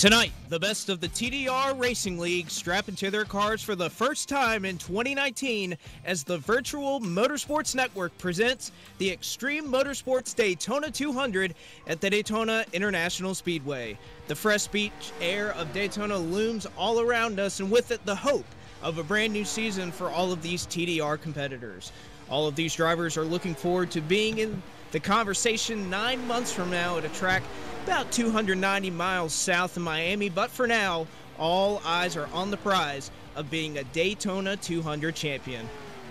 Tonight, the best of the TDR Racing League strap into their cars for the first time in 2019 as the Virtual Motorsports Network presents the Extreme Motorsports Daytona 200 at the Daytona International Speedway. The fresh beach air of Daytona looms all around us, and with it, the hope of a brand new season for all of these TDR competitors. All of these drivers are looking forward to being in the conversation 9 months from now at a track about 290 miles south of Miami, but for now, all eyes are on the prize of being a Daytona 200 champion.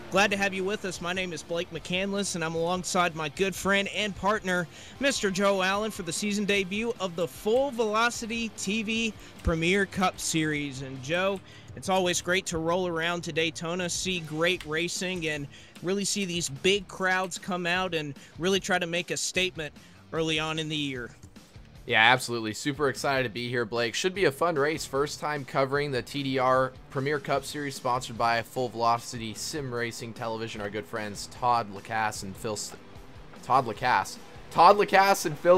Glad to have you with us. My name is Blake McCandless, and I'm alongside my good friend and partner, Mr. Joe Allen, for the season debut of the Full Velocity TV Premier Cup Series. And Joe, it's always great to roll around to Daytona, see great racing, and really see these big crowds come out and really try to make a statement early on in the year. Yeah, absolutely. Super excited to be here, Blake. Should be a fun race. First time covering the TDR Premier Cup Series, sponsored by Full Velocity Sim Racing Television. Our good friends Todd Lacasse and Phil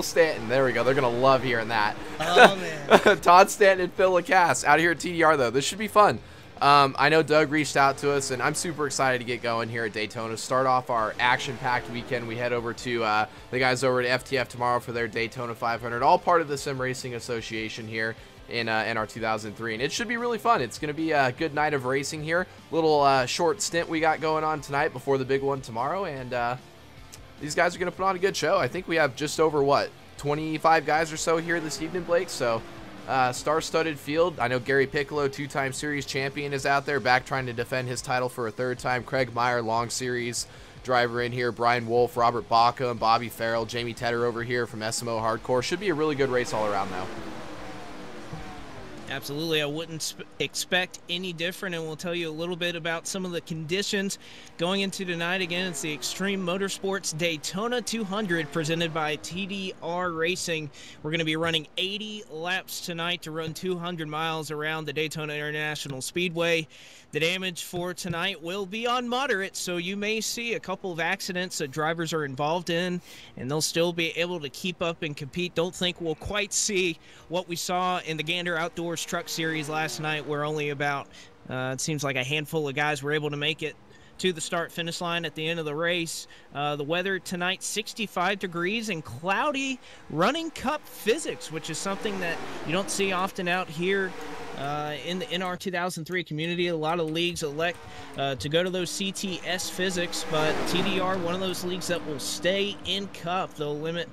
Stanton. There we go. They're going to love hearing that. Oh, man. Todd Stanton and Phil Lacasse out here at TDR, though. This should be fun. I know Doug reached out to us, and I'm super excited to get going here at Daytona. Start off our action-packed weekend. We head over to the guys over at FTF tomorrow for their Daytona 500, all part of the Sim Racing Association here in NR 2003, and it should be really fun. It's going to be a good night of racing here. Little short stint we got going on tonight before the big one tomorrow, and these guys are going to put on a good show. I think we have just over, 25 guys or so here this evening, Blake, so star-studded field. I know Gary Piccolo, two-time series champion, is out there back trying to defend his title for a third time. Craig Meyer, long series driver in here. Brian Wolf, Robert Baca, and Bobby Farrell. Jamie Tedder over here from SMO Hardcore. Should be a really good race all around, though. Absolutely. I wouldn't expect any different, and we'll tell you a little bit about some of the conditions going into tonight. Again, it's the Extreme Motorsports Daytona 200 presented by TDR Racing. We're going to be running 80 laps tonight to run 200 miles around the Daytona International Speedway. The damage for tonight will be on moderate, so you may see a couple of accidents that drivers are involved in, and they'll still be able to keep up and compete. Don't think we'll quite see what we saw in the Gander Outdoors Truck Series last night, where only about, it seems like a handful of guys were able to make it to the start-finish line at the end of the race. The weather tonight, 65 degrees and cloudy running cup physics, which is something that you don't see often out here in the NR 2003 community. A lot of leagues elect to go to those CTS physics, but TDR, one of those leagues that will stay in cup. They'll limit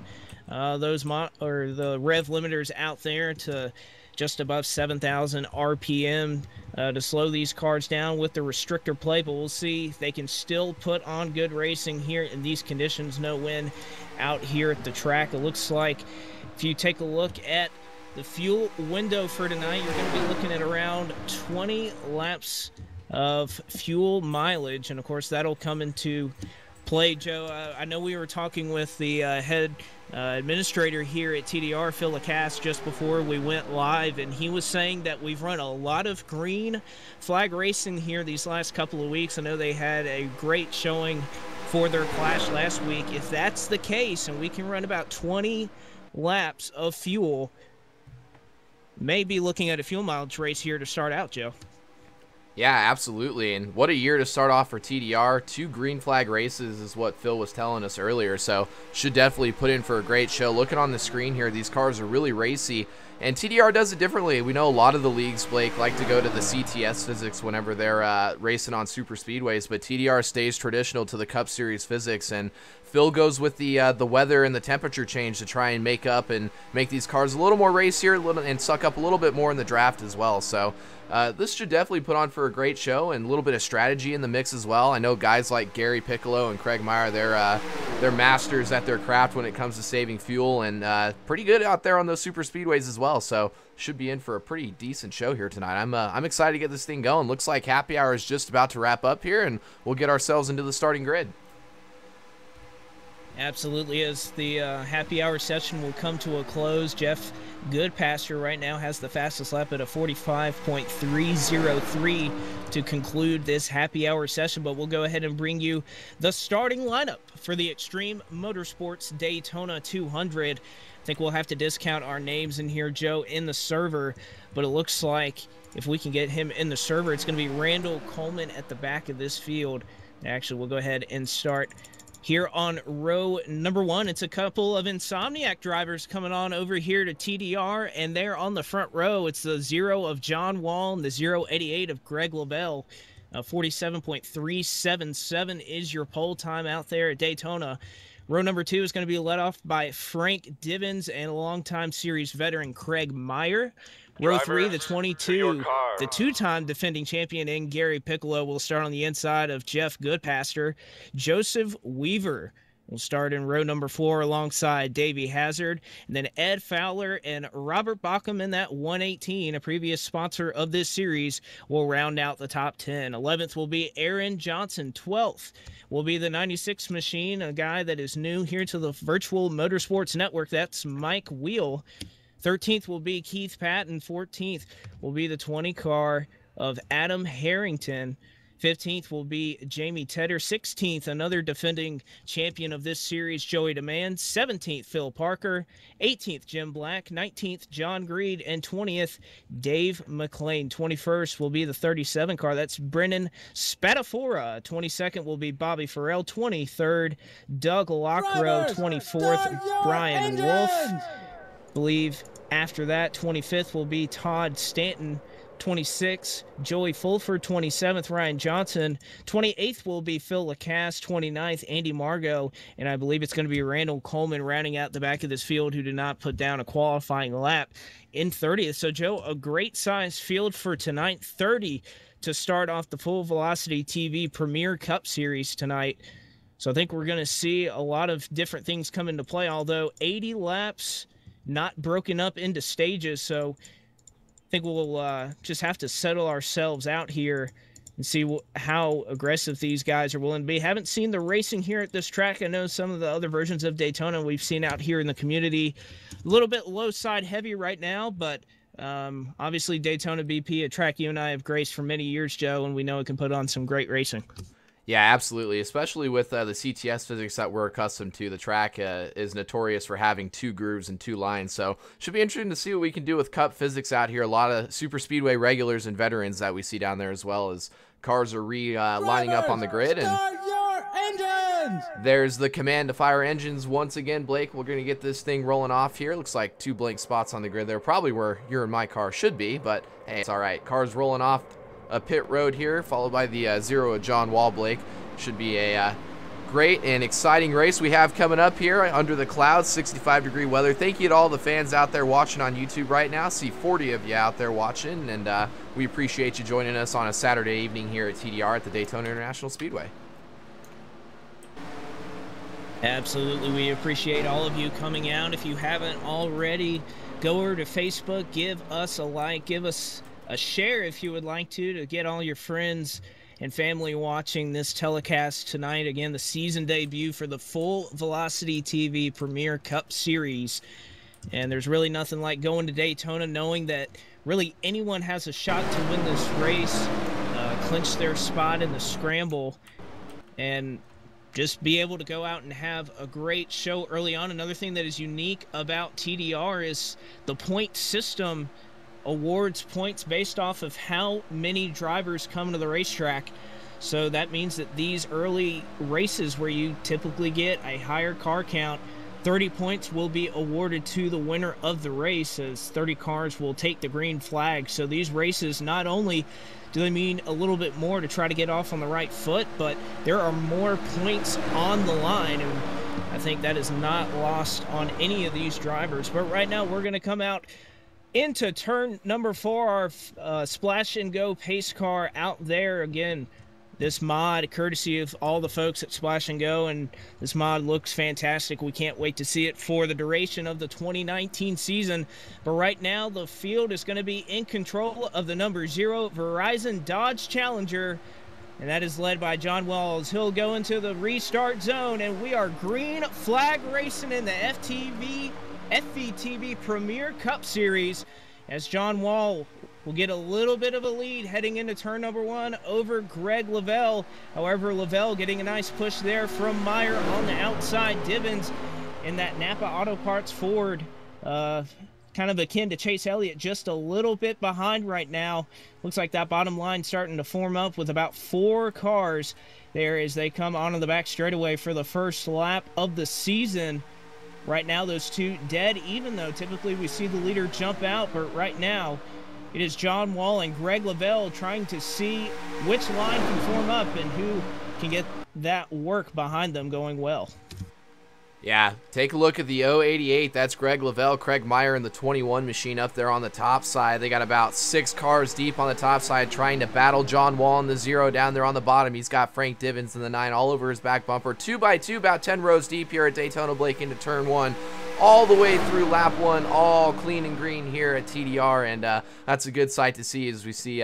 the rev limiters out there to just above 7,000 RPM to slow these cars down with the restrictor play, but we'll see if they can still put on good racing here in these conditions. No wind out here at the track. It looks like if you take a look at the fuel window for tonight, you're going to be looking at around 20 laps of fuel mileage, and of course that'll come into play. Joe, I know we were talking with the head administrator here at TDR, Phil Lacasse, just before we went live, and he was saying that we've run a lot of green flag racing here these last couple of weeks. I know they had a great showing for their clash last week. If that's the case and we can run about 20 laps of fuel, maybe looking at a fuel mileage race here to start out, Joe. Yeah, absolutely. And what a year to start off for TDR. 2 green flag races is what Phil was telling us earlier, so should definitely put in for a great show. Looking on the screen here, these cars are really racy, and TDR does it differently. We know a lot of the leagues, Blake, like to go to the CTS physics whenever they're racing on super speedways, but TDR stays traditional to the Cup Series physics, and Phil goes with the weather and the temperature change to try and make up and make these cars a little more racier and suck up a little bit more in the draft as well. So this should definitely put on for a great show, and a little bit of strategy in the mix as well. I know guys like Gary Piccolo and Craig Meyer, they're they're masters at their craft when it comes to saving fuel, and pretty good out there on those super speedways as well. So should be in for a pretty decent show here tonight. I'm excited to get this thing going. Looks like happy hour is just about to wrap up here, and we'll get ourselves into the starting grid. Absolutely, as the happy hour session will come to a close. Jeff Goodpasture right now has the fastest lap at a 45.303 to conclude this happy hour session, but we'll go ahead and bring you the starting lineup for the Extreme Motorsports Daytona 200. I think we'll have to discount our names in here, Joe, in the server, but it looks like if we can get him in the server, it's going to be Randall Coleman at the back of this field. Actually, we'll go ahead and start here on row number 1. It's a couple of Insomniac drivers coming on over here to TDR, and there on the front row, it's the 0 of John Wall and the 088 of Greg LaBelle. 47.377 is your pole time out there at Daytona. Row number 2 is going to be led off by Frank Divins and longtime series veteran Craig Meyer. Row 3, the 22, the two-time defending champion in Gary Piccolo will start on the inside of Jeff Goodpasture. Joseph Weaver will start in row number 4 alongside Davey Hazard. And then Ed Fowler and Robert Bockham in that 118, a previous sponsor of this series, will round out the top 10. 11th will be Aaron Johnson. 12th will be the 96 machine, a guy that is new here to the Virtual Motorsports Network. That's Mike Wheel. 13th will be Keith Patton. 14th will be the 20 car of Adam Harrington. 15th will be Jamie Tedder. 16th, another defending champion of this series, Joey Demand. 17th, Phil Parker. 18th, Jim Black. 19th, John Greed. And 20th, Dave McLean. 21st will be the 37 car. That's Brennan Spatafora. 22nd will be Bobby Farrell. 23rd, Doug Lockrow. 24th, Brian Wolf. I believe after that, 25th will be Todd Stanton. 26th, Joey Fulford. 27th, Ryan Johnson. 28th will be Phil Lacasse. 29th, Andy Margot. And I believe it's going to be Randall Coleman rounding out the back of this field, who did not put down a qualifying lap in 30th. So, Joe, a great-sized field for tonight. 30 to start off the Full Velocity TV Premier Cup Series tonight. So I think we're going to see a lot of different things come into play, although 80 laps not broken up into stages. So I think we'll just have to settle ourselves out here and see how aggressive these guys are willing to be. Haven't seen the racing here at this track. I know some of the other versions of Daytona we've seen out here in the community. A little bit low side heavy right now, but obviously Daytona BP, a track you and I have graced for many years, Joe, and we know it can put on some great racing. Yeah, absolutely, especially with the CTS physics that we're accustomed to. The track is notorious for having 2 grooves and 2 lines, so should be interesting to see what we can do with Cup physics out here. A lot of super speedway regulars and veterans that we see down there, as well as cars are lining up on the grid. And there's the command to fire engines once again. Blake, we're going to get this thing rolling off here. Looks like 2 blank spots on the grid there, probably where your and my car should be, but hey, it's all right. Cars rolling off a pit road here, followed by the 0 of John Wall. Blake, should be a great and exciting race we have coming up here under the clouds, 65-degree weather. Thank you to all the fans out there watching on YouTube right now. See 40 of you out there watching, and we appreciate you joining us on a Saturday evening here at TDR at the Daytona International Speedway. Absolutely, we appreciate all of you coming out. If you haven't already, go over to Facebook, give us a like, give us a share if you would like to get all your friends and family watching this telecast tonight. Again, the season debut for the Full Velocity TV Premier Cup Series. And there's really nothing like going to Daytona knowing that really anyone has a shot to win this race, clinch their spot in the scramble, and just be able to go out and have a great show early on. Another thing that is unique about TDR is the point system awards points based off of how many drivers come to the racetrack. So that means that these early races where you typically get a higher car count, 30 points will be awarded to the winner of the race, as 30 cars will take the green flag. So these races, not only do they mean a little bit more to try to get off on the right foot, but there are more points on the line, and I think that is not lost on any of these drivers. But right now we're going to come out into turn number 4, our splash and go pace car out there. Again, this mod, courtesy of all the folks at Splash and Go, and this mod looks fantastic. We can't wait to see it for the duration of the 2019 season. But right now, the field is going to be in control of the number 0 Verizon Dodge Challenger, and that is led by John Walls. He'll go into the restart zone, and we are green flag racing in the FVTV Premier Cup Series as John Wall will get a little bit of a lead heading into turn number 1 over Greg Lavelle. However, Lavelle getting a nice push there from Meyer on the outside. Divins in that Napa Auto Parts Ford, kind of akin to Chase Elliott, just a little bit behind right now. Looks like that bottom line starting to form up with about 4 cars there as they come onto the back straightaway for the first lap of the season. Right now, those two dead even, though typically we see the leader jump out, but right now it is John Wall and Greg Lavelle trying to see which line can form up and who can get that work behind them going well. Yeah, take a look at the 088. That's Greg Lavelle, Craig Meyer, and the 21 machine up there on the top side. They got about 6 cars deep on the top side trying to battle John Wall in the 0 down there on the bottom. He's got Frank Divins in the 9 all over his back bumper. 2x2, about 10 rows deep here at Daytona Blake into turn 1. All the way through lap 1, all clean and green here at TDR, and that's a good sight to see as we see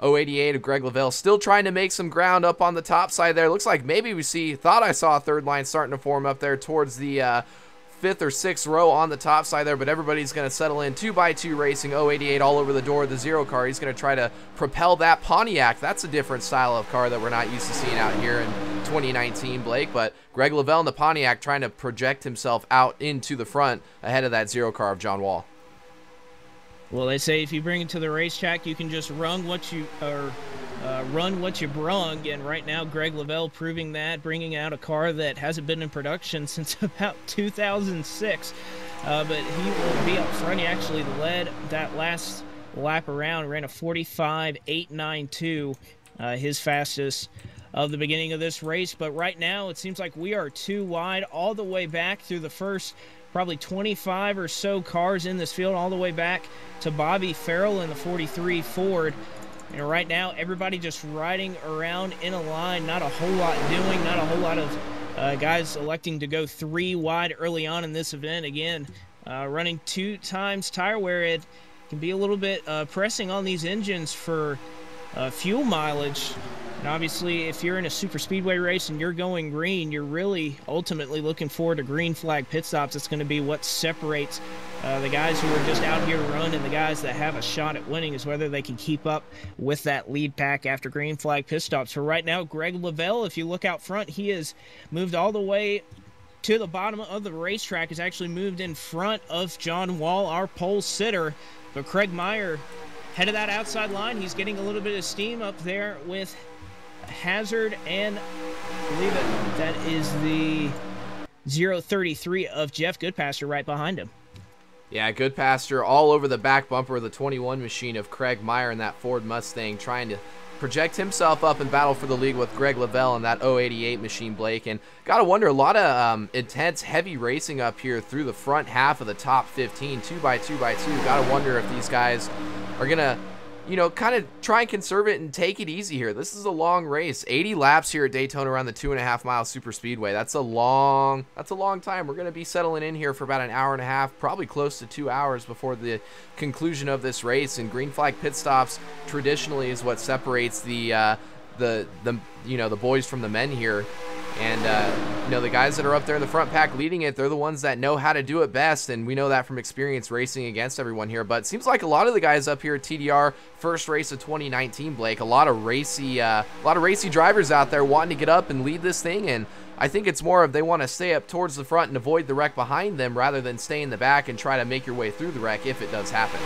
088 of Greg Lavelle still trying to make some ground up on the top side there. Looks like maybe thought I saw a third line starting to form up there towards the 5th or 6th row on the top side there, but everybody's going to settle in. 2x2 racing, 088 all over the door of the 0 car. He's going to try to propel that Pontiac. That's a different style of car that we're not used to seeing out here in 2019, Blake, but Greg Lavelle in the Pontiac trying to project himself out into the front ahead of that 0 car of John Wall. Well, they say if you bring it to the racetrack, you can just run what you brung, and right now Greg Lavelle proving that, bringing out a car that hasn't been in production since about 2006, but he will be up front. He actually led that last lap around, ran a 45.892, his fastest of the beginning of this race, but right now it seems like we are 2 wide all the way back through the first probably 25 or so cars in this field, all the way back to Bobby Farrell in the 43 Ford. And right now, everybody just riding around in a line, not a whole lot doing, not a whole lot of guys electing to go 3 wide early on in this event. Again, running 2 times tire wear, it can be a little bit pressing on these engines for fuel mileage. And obviously, if you're in a super speedway race and you're going green, you're really ultimately looking forward to green flag pit stops. It's going to be what separates the guys who are just out here to run and the guys that have a shot at winning, is whether they can keep up with that lead pack after green flag pit stops. So right now, Greg Lavelle, if you look out front, he has moved all the way to the bottom of the racetrack, has actually moved in front of John Wall, our pole sitter. But Craig Meyer, head of that outside line, he's getting a little bit of steam up there with Hazard, and I believe that is the 033 of Jeff Goodpaster right behind him. Yeah, Goodpaster all over the back bumper of the 21 machine of Craig Meyer in that Ford Mustang, trying to project himself up and battle for the lead with Greg Lavelle in that 088 machine, Blake. And gotta wonder, a lot of intense, heavy racing up here through the front half of the top 15, 2x2x2. Gotta wonder if these guys are gonna, you know, kind of try and conserve it and take it easy here. This is a long race. 80 laps here at Daytona around the 2.5-mile super speedway. That's a long time. We're going to be settling in here for about an hour and a half, probably close to 2 hours before the conclusion of this race. And green flag pit stops traditionally is what separates the boys from the men here. And, the guys that are up there in the front pack leading it, they're the ones that know how to do it best, and we know that from experience racing against everyone here. But it seems like a lot of the guys up here at TDR, first race of 2019, Blake, a lot of racy drivers out there wanting to get up and lead this thing, and I think it's more of they want to stay up towards the front and avoid the wreck behind them rather than stay in the back and try to make your way through the wreck if it does happen.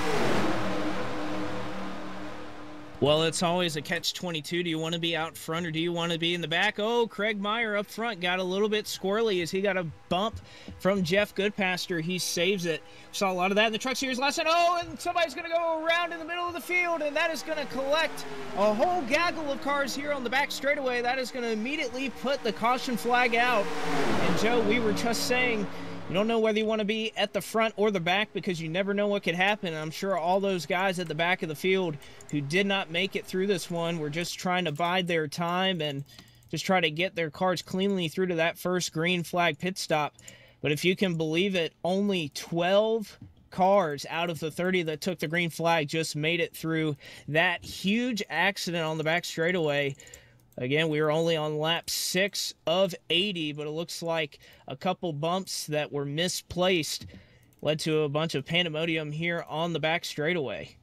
Well, it's always a catch-22. Do you want to be out front or do you want to be in the back? Oh, Craig Meyer up front got a little bit squirrely as he got a bump from Jeff Goodpaster. He saves it. Saw a lot of that in the Truck Series last night. Oh, and somebody's going to go around in the middle of the field, and that is going to collect a whole gaggle of cars here on the back straightaway. That is going to immediately put the caution flag out. And, Joe, we were just saying, You don't know whether you want to be at the front or the back because you never know what could happen. And I'm sure all those guys at the back of the field who did not make it through this one were just trying to bide their time and just try to get their cars cleanly through to that first green flag pit stop. But if you can believe it, only 12 cars out of the 30 that took the green flag just made it through that huge accident on the back straightaway. Again, we were only on lap 6 of 80, but it looks like a couple bumps that were misplaced led to a bunch of pandemonium here on the back straightaway.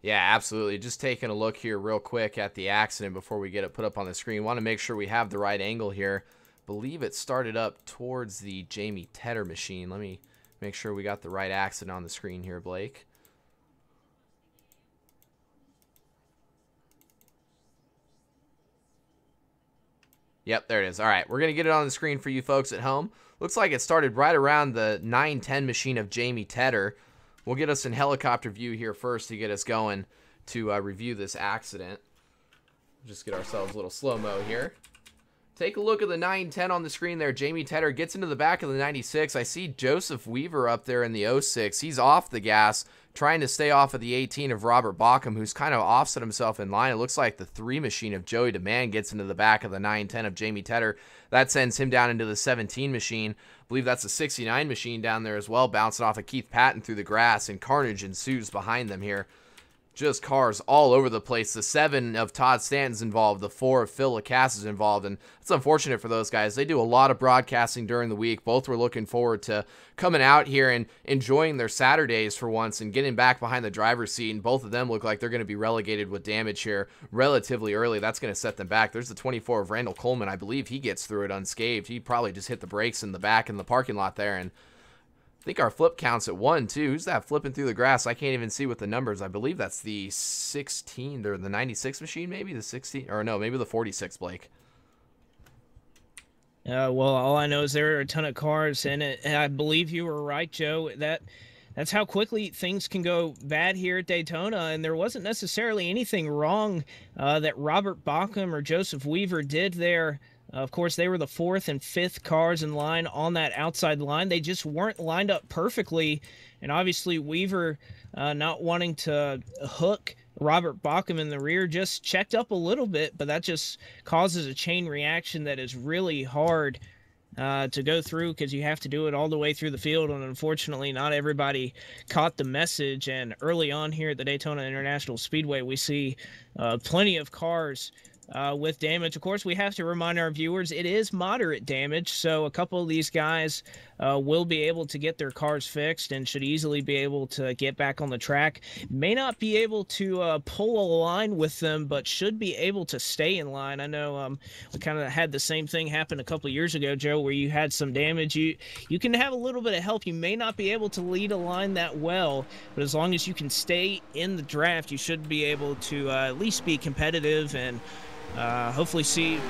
Yeah, absolutely. Just taking a look here real quick at the accident before we get it put up on the screen. Want to make sure we have the right angle here. Believe it started up towards the Jamie Tedder machine. Let me make sure we got the right accident on the screen here, Blake. Yep, there it is. All right, we're going to get it on the screen for you folks at home. Looks like it started right around the 910 machine of Jamie Tedder. We'll get us in helicopter view here first to get us going to review this accident. Just get ourselves a little slow-mo here. Take a look at the 910 on the screen there. Jamie Tedder gets into the back of the 96. I see Joseph Weaver up there in the 06. He's off the gas, trying to stay off of the 18 of Robert Bauckham, who's kind of offset himself in line. It looks like the 3 machine of Joey DeMann gets into the back of the 910 of Jamie Tedder. That sends him down into the 17 machine. I believe that's a 69 machine down there as well, bouncing off of Keith Patton through the grass, and carnage ensues behind them here. Just cars all over the place. The 7 of Todd Stanton's involved. The 4 of Phil Lacasse is involved. And it's unfortunate for those guys. They do a lot of broadcasting during the week. Both were looking forward to coming out here and enjoying their Saturdays for once and getting back behind the driver's seat. And both of them look like they're going to be relegated with damage here relatively early. That's going to set them back. There's the 24 of Randall Coleman. I believe he gets through it unscathed. He probably just hit the brakes in the back in the parking lot there. And I think our flip counts at 1, too. Who's that flipping through the grass? I can't even see what the numbers. I believe that's the 16, or the 96 machine, maybe? The 16, or no, maybe the 46, Blake. Well, all I know is there are a ton of cars in it. And I believe you were right, Joe. That's how quickly things can go bad here at Daytona. And there wasn't necessarily anything wrong that Robert Bauckham or Joseph Weaver did there. Of course, they were the 4th and 5th cars in line on that outside line. They just weren't lined up perfectly. And obviously, Weaver, not wanting to hook Robert Bauckham in the rear, just checked up a little bit. But that just causes a chain reaction that is really hard to go through because you have to do it all the way through the field. And unfortunately, not everybody caught the message. And early on here at the Daytona International Speedway, we see plenty of cars with damage. Of course, we have to remind our viewers it is moderate damage, so a couple of these guys will be able to get their cars fixed and should easily be able to get back on the track. May not be able to pull a line with them, but should be able to stay in line. I know we kind of had the same thing happen a couple of years ago, Joe, where you had some damage. You can have a little bit of help. You may not be able to lead a line that well, but as long as you can stay in the draft, you should be able to at least be competitive and hopefully see,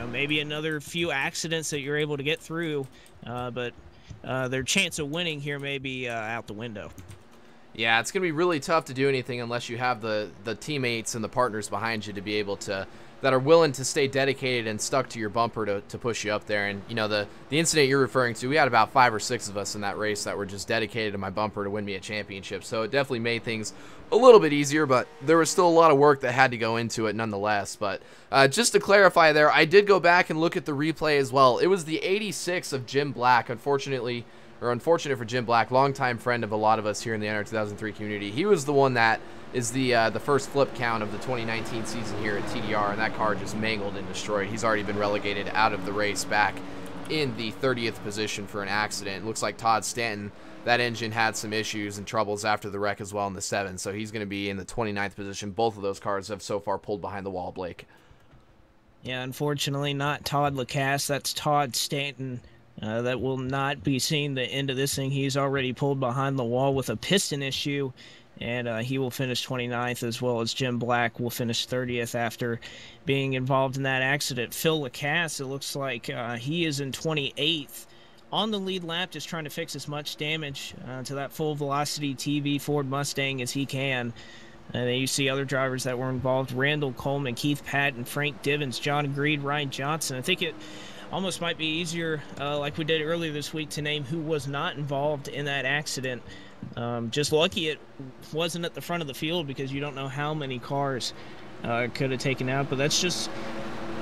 maybe another few accidents that you're able to get through, but their chance of winning here may be out the window. Yeah, it's going to be really tough to do anything unless you have the teammates and the partners behind you to be able to, that are willing to stay dedicated and stuck to your bumper to push you up there. And, the incident you're referring to, we had about 5 or 6 of us in that race that were just dedicated to my bumper to win me a championship. So it definitely made things a little bit easier, but there was still a lot of work that had to go into it nonetheless. But just to clarify there, I did go back and look at the replay as well. It was the 86 of Jim Black, unfortunate for Jim Black, longtime friend of a lot of us here in the NR 2003 community. He was the one that is the first flip count of the 2019 season here at TDR, and that car just mangled and destroyed. He's already been relegated out of the race back in the 30th position for an accident. It looks like Todd Stanton, that engine had some issues and troubles after the wreck as well in the 7, so he's going to be in the 29th position. Both of those cars have so far pulled behind the wall, Blake. Yeah, unfortunately not Todd Lacasse. That's Todd Stanton. That will not be seeing the end of this thing. He's already pulled behind the wall with a piston issue, and he will finish 29th, as well as Jim Black will finish 30th after being involved in that accident. Phil Lacasse, it looks like he is in 28th on the lead lap, just trying to fix as much damage to that full velocity TV Ford Mustang as he can. And then you see other drivers that were involved: Randall Coleman, Keith Patton, Frank Divins, John Greed, Ryan Johnson. I think it almost might be easier, like we did earlier this week, to name who was not involved in that accident. Just lucky it wasn't at the front of the field, because you don't know how many cars could have taken out. But that's just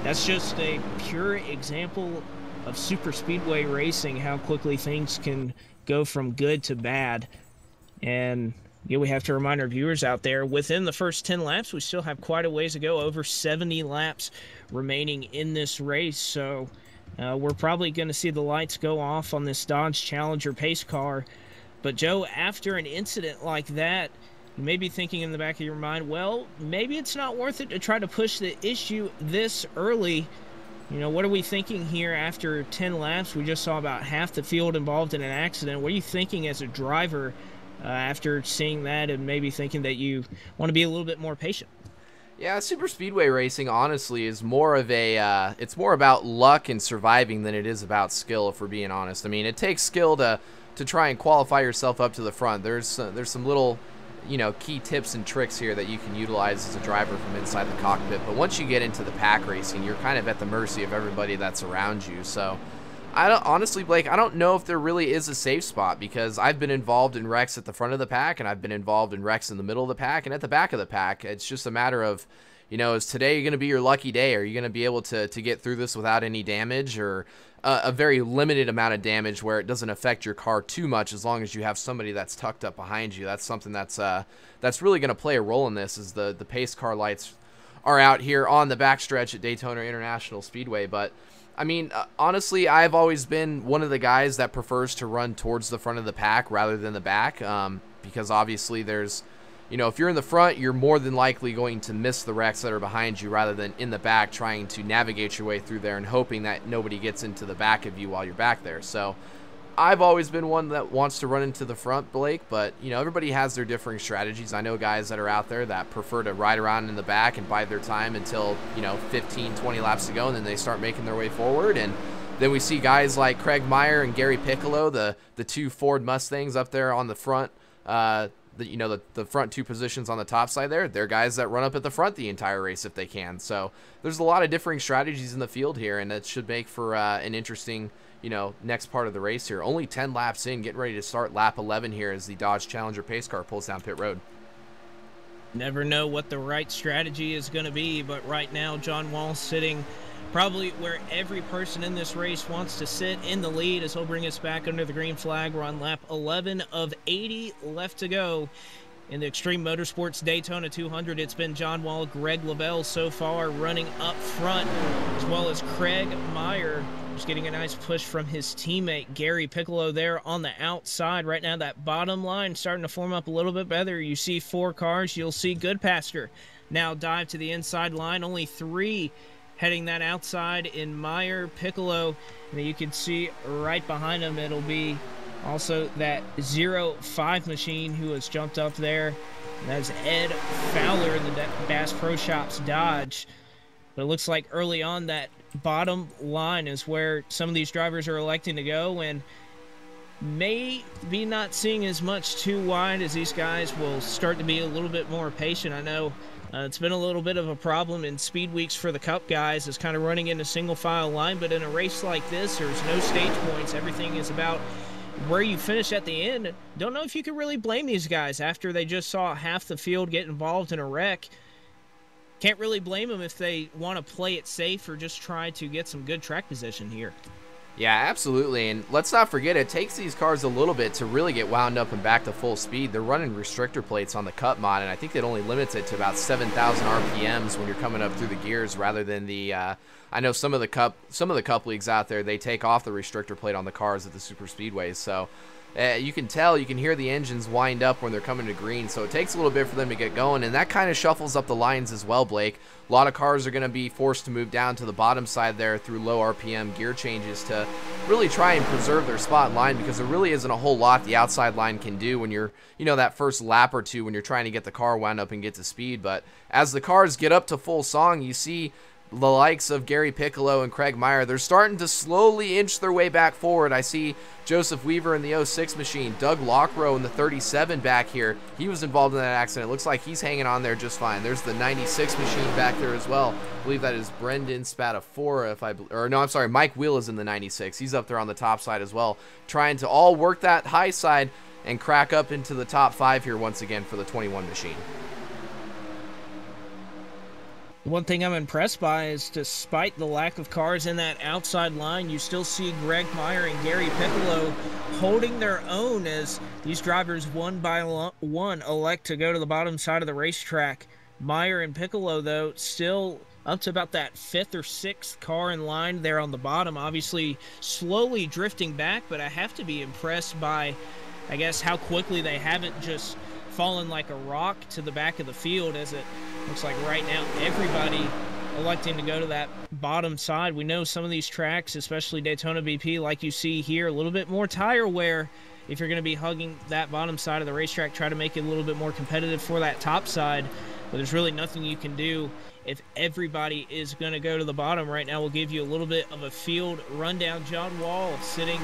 a pure example of super speedway racing, how quickly things can go from good to bad. And yeah, we have to remind our viewers out there, within the first 10 laps, we still have quite a ways to go, over 70 laps remaining in this race. So we're probably going to see the lights go off on this Dodge Challenger pace car. But Joe, after an incident like that, you may be thinking in the back of your mind, well, maybe it's not worth it to try to push the issue this early. You know, what are we thinking here after 10 laps? We just saw about half the field involved in an accident. What are you thinking as a driver after seeing that, and maybe thinking that you want to be a little bit more patient? Yeah, super speedway racing, honestly, is more of a, it's more about luck and surviving than it is about skill, if we're being honest. I mean, it takes skill to try and qualify yourself up to the front. There's some little, you know, key tips and tricks here that you can utilize as a driver from inside the cockpit. But once you get into the pack racing, you're kind of at the mercy of everybody that's around you. So honestly, Blake, I don't know if there really is a safe spot, because I've been involved in wrecks at the front of the pack, and I've been involved in wrecks in the middle of the pack and at the back of the pack. It's just a matter of, you know, is today going to be your lucky day? Are you going to be able to get through this without any damage, or a very limited amount of damage where it doesn't affect your car too much, as long as you have somebody that's tucked up behind you? That's something that's really going to play a role in this, is the pace car lights are out here on the backstretch at Daytona International Speedway. But I mean, honestly, I've always been one of the guys that prefers to run towards the front of the pack rather than the back, because obviously there's, you know, if you're in the front, you're more than likely going to miss the wrecks that are behind you, rather than in the back trying to navigate your way through there and hoping that nobody gets into the back of you while you're back there. So I've always been one that wants to run into the front, Blake, but, you know, everybody has their differing strategies. I know guys that are out there that prefer to ride around in the back and bide their time until, you know, 15, 20 laps to go, and then they start making their way forward. And then we see guys like Craig Meyer and Gary Piccolo, the two Ford Mustangs up there on the front, the front two positions on the top side there. They're guys that run up at the front the entire race if they can. So there's a lot of differing strategies in the field here, and it should make for an interesting, you know, next part of the race here. Only 10 laps in, getting ready to start lap 11 here as the Dodge Challenger pace car pulls down pit road. Never know what the right strategy is going to be, but right now John Wall sitting probably where every person in this race wants to sit, in the lead, as he'll bring us back under the green flag. We're on lap 11 of 80 left to go in the Extreme Motorsports Daytona 200. It's been John Wall, Greg LaBelle so far running up front, as well as Craig Meyer, just getting a nice push from his teammate Gary Piccolo there on the outside. Right now that bottom line starting to form up a little bit better. You see 4 cars. You'll see Goodpaster now dive to the inside line. Only 3 heading that outside in Meyer, Piccolo, and you can see right behind him it'll be also that 05 machine who has jumped up there. That's Ed Fowler in the Bass Pro Shops Dodge. But it looks like early on that bottom line is where some of these drivers are electing to go, and may be not seeing as much too wide, as these guys will start to be a little bit more patient. I know it's been a little bit of a problem in speed weeks for the Cup guys, is kind of running in a single file line, but in a race like this, there's no stage points. Everything is about where you finish at the end. Don't know if you can really blame these guys after they just saw half the field get involved in a wreck. Can't really blame them if they want to play it safe or just try to get some good track position here. Yeah, absolutely. And let's not forget, it takes these cars a little bit to really get wound up and back to full speed. They're running restrictor plates on the Cup mod, and I think it only limits it to about 7,000 RPMs when you're coming up through the gears, rather than the I know some of the Cup leagues out there, they take off the restrictor plate on the cars at the super speedways. So you can tell, you can hear the engines wind up when they're coming to green, so it takes a little bit for them to get going, and that kind of shuffles up the lines as well, Blake. A lot of cars are going to be forced to move down to the bottom side there through low RPM gear changes to really try and preserve their spot in line, because there really isn't a whole lot the outside line can do when you're, you know, that first lap or two when you're trying to get the car wound up and get to speed. But as the cars get up to full song, you see the likes of Gary Piccolo and Craig Meyer, they're starting to slowly inch their way back forward. I see Joseph Weaver in the 06 machine, Doug Lockrow in the 37 back here. He was involved in that accident. It looks like he's hanging on there just fine. There's the 96 machine back there as well. I believe that is Brendan Spatafora, Mike Wheel is in the 96. He's up there on the top side as well, trying to all work that high side and crack up into the top 5 here once again for the 21 machine. One thing I'm impressed by is, despite the lack of cars in that outside line, you still see Greg Meyer and Gary Piccolo holding their own as these drivers one by one elect to go to the bottom side of the racetrack. Meyer and Piccolo, though, still up to about that 5th or 6th car in line there on the bottom, obviously slowly drifting back, but I have to be impressed by, I guess, how quickly they haven't just fallen like a rock to the back of the field, as it looks like right now everybody electing to go to that bottom side. We know some of these tracks, especially Daytona BP, like you see here, a little bit more tire wear. If you're going to be hugging that bottom side of the racetrack, try to make it a little bit more competitive for that top side, but there's really nothing you can do if everybody is going to go to the bottom. Right now we'll give you a little bit of a field rundown. John Wall sitting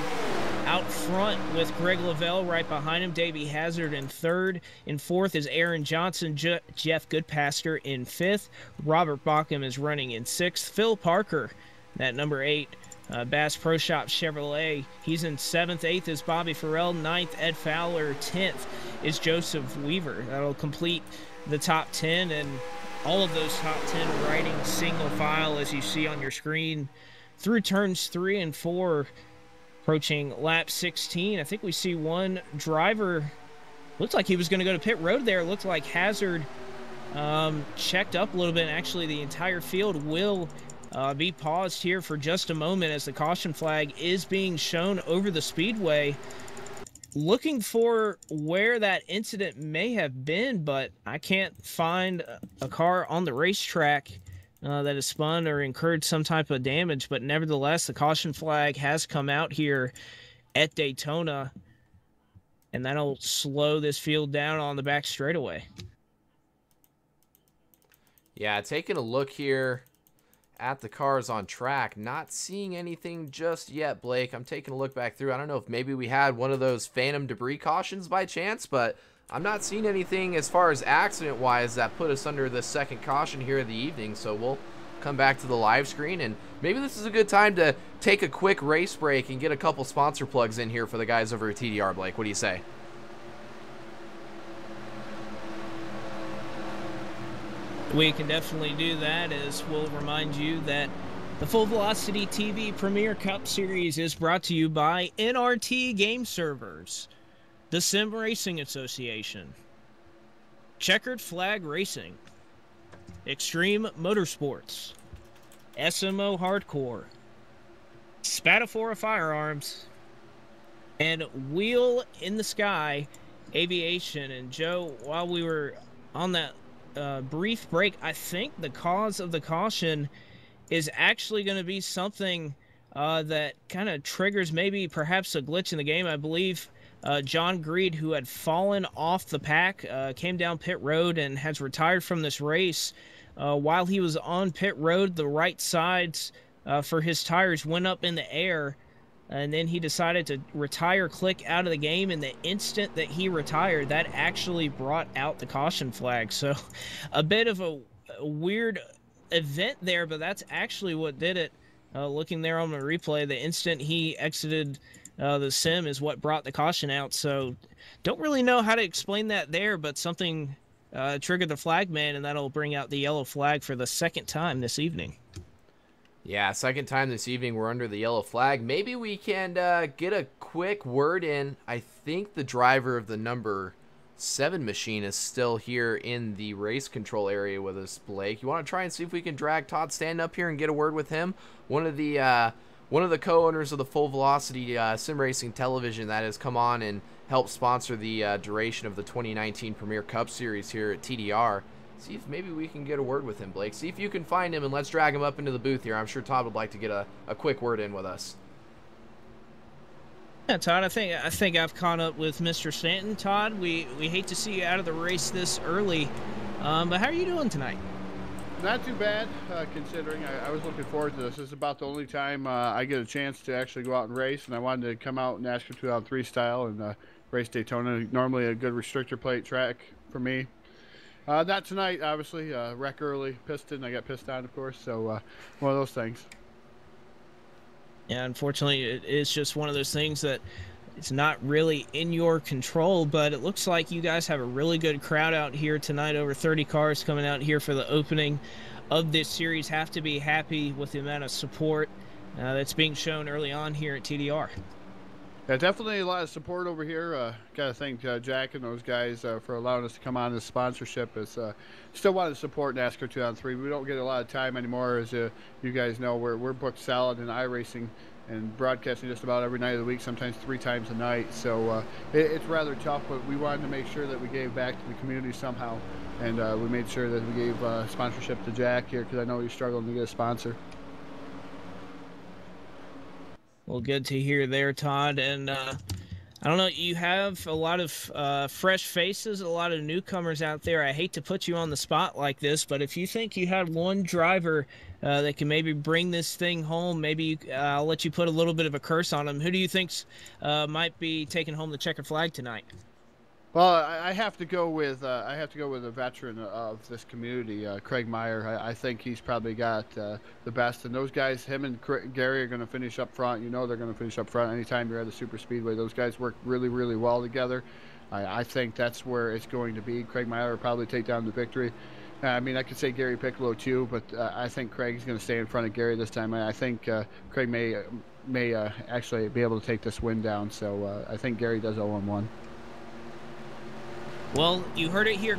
out front with Greg Lavelle right behind him. Davey Hazard in 3rd. In 4th is Aaron Johnson. Jeff Goodpaster in 5th. Robert Bockham is running in 6th. Phil Parker, that number 8, Bass Pro Shop Chevrolet, he's in 7th. 8th is Bobby Farrell. 9th, Ed Fowler. 10th is Joseph Weaver. That'll complete the top 10, and all of those top 10 riding single file, as you see on your screen, through turns 3 and 4, approaching lap 16. I think we see one driver, looks like he was going to go to pit road there. Looks like Hazard checked up a little bit, and actually the entire field will be paused here for just a moment as the caution flag is being shown over the speedway. Looking for where that incident may have been, but I can't find a car on the racetrack that has spun or incurred some type of damage. But nevertheless, the caution flag has come out here at Daytona, and that'll slow this field down on the back straightaway. Yeah, taking a look here at the cars on track, not seeing anything just yet, Blake. I'm taking a look back through. I don't know if maybe we had one of those phantom debris cautions by chance, but I'm not seeing anything as far as accident wise that put us under the second caution here of the evening. So we'll come back to the live screen, and maybe this is a good time to take a quick race break and get a couple sponsor plugs in here for the guys over at TDR. Blake, what do you say? We can definitely do that, as we'll remind you that the Full Velocity TV Premier Cup Series is brought to you by NRT Game Servers, the Sim Racing Association, Checkered Flag Racing, Extreme Motorsports, SMO Hardcore, Spatafora Firearms, and Wheel in the Sky Aviation. And Joe, while we were on that brief break, I think the cause of the caution is actually going to be something that kind of triggers maybe perhaps a glitch in the game. I believe John Greed, who had fallen off the pack, came down pit road and has retired from this race. While he was on pit road, the right sides for his tires went up in the air, and then he decided to retire, click out of the game. And the instant that he retired, that actually brought out the caution flag. So a bit of a weird event there, but that's actually what did it. Looking there on the replay, the instant he exited the sim is what brought the caution out. So don't really know how to explain that there, but something triggered the flag man, and that'll bring out the yellow flag for the second time this evening. Yeah, second time this evening we're under the yellow flag. Maybe we can get a quick word in. I think the driver of the number 7 machine is still here in the race control area with us, Blake. You want to try and see if we can drag Todd Stanton up here and get a word with him? One of the co-owners of the Full Velocity Sim Racing Television that has come on and helped sponsor the duration of the 2019 Premier Cup Series here at TDR. See if maybe we can get a word with him, Blake. See if you can find him, and let's drag him up into the booth here. I'm sure Todd would like to get a quick word in with us. Yeah, Todd, I think I've caught up with Mr. Stanton. Todd, we hate to see you out of the race this early, but how are you doing tonight? Not too bad, considering I was looking forward to this. This is about the only time I get a chance to actually go out and race, and I wanted to come out NASCAR 2-on-3 style and race Daytona. Normally a good restrictor plate track for me. Not tonight, obviously. Wreck early, piston. I got pissed on, of course, so one of those things. Yeah, unfortunately, it is just one of those things that it's not really in your control, but it looks like you guys have a really good crowd out here tonight. Over 30 cars coming out here for the opening of this series. Have to be happy with the amount of support that's being shown early on here at TDR. Yeah, definitely a lot of support over here. Got to thank Jack and those guys for allowing us to come on this sponsorship. It's still want to support NASCAR 2-on-3. We don't get a lot of time anymore, as you guys know. We're booked solid in iRacing and broadcasting just about every night of the week, sometimes 3 times a night. So it's rather tough, but we wanted to make sure that we gave back to the community somehow, and we made sure that we gave sponsorship to Jack here, because I know he's struggling to get a sponsor. Well, good to hear there, Todd. And I don't know, you have a lot of fresh faces, a lot of newcomers out there. I hate to put you on the spot like this, but if you think you had one driver that can maybe bring this thing home, maybe I'll let you put a little bit of a curse on him. Who do you think might be taking home the checkered flag tonight? Well, I have to go with a veteran of this community, Craig Meyer. I think he's probably got the best. And those guys, him and Gary, are going to finish up front. You know they're going to finish up front anytime you're at the super speedway. Those guys work really, really well together. I think that's where it's going to be. Craig Meyer will probably take down the victory. I mean, I could say Gary Piccolo too, but I think Craig's going to stay in front of Gary this time. I think Craig may actually be able to take this win down. So I think Gary does 0-1. Well, you heard it here,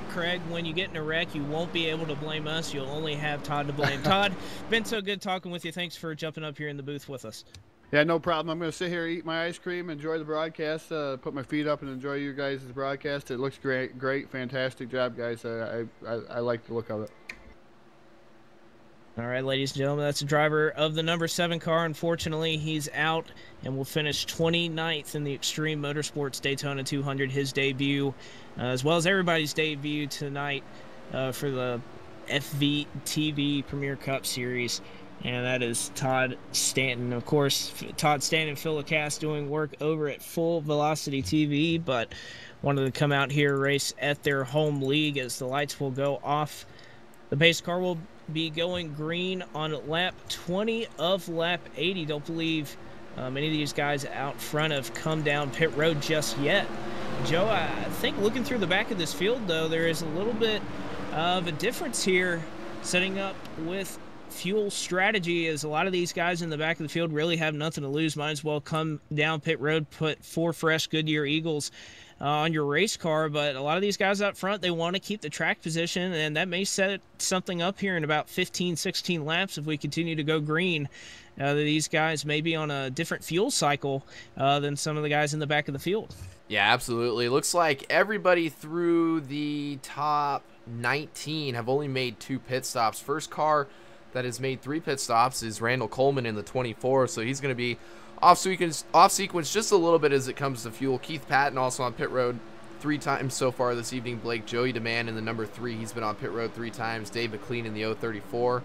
Craig. When you get in a wreck, you won't be able to blame us. You'll only have Todd to blame. Todd, been so good talking with you. Thanks for jumping up here in the booth with us. Yeah, no problem. I'm going to sit here, eat my ice cream, enjoy the broadcast, put my feet up and enjoy you guys' broadcast. It looks great, fantastic job, guys. I like the look of it. All right, ladies and gentlemen, that's the driver of the number 7 car. Unfortunately, he's out and will finish 29th in the Extreme Motorsports Daytona 200, his debut, as well as everybody's debut tonight for the FVTV Premier Cup Series. And that is Todd Stanton. Of course, Todd Stanton and Phil Lacasse doing work over at Full Velocity TV, but wanted to come out here, race at their home league as the lights will go off. The pace car will be going green on lap 20 of lap 80. Don't believe many of these guys out front have come down pit road just yet. Joe, I think looking through the back of this field, though, there is a little bit of a difference here setting up with fuel strategy, as a lot of these guys in the back of the field really have nothing to lose. Might as well come down pit road, put 4 fresh Goodyear Eagles on your race car. But a lot of these guys out front, they want to keep the track position, and that may set something up here in about 15, 16 laps if we continue to go green. These guys may be on a different fuel cycle than some of the guys in the back of the field. Yeah, absolutely. Looks like everybody through the top 19 have only made 2 pit stops. First car that has made 3 pit stops is Randall Coleman in the 24, so he's going to be off sequence just a little bit as it comes to fuel. Keith Patton also on pit road 3 times so far this evening. Blake Joey DeMann in the number 3, he's been on pit road 3 times. Dave McLean in the 034,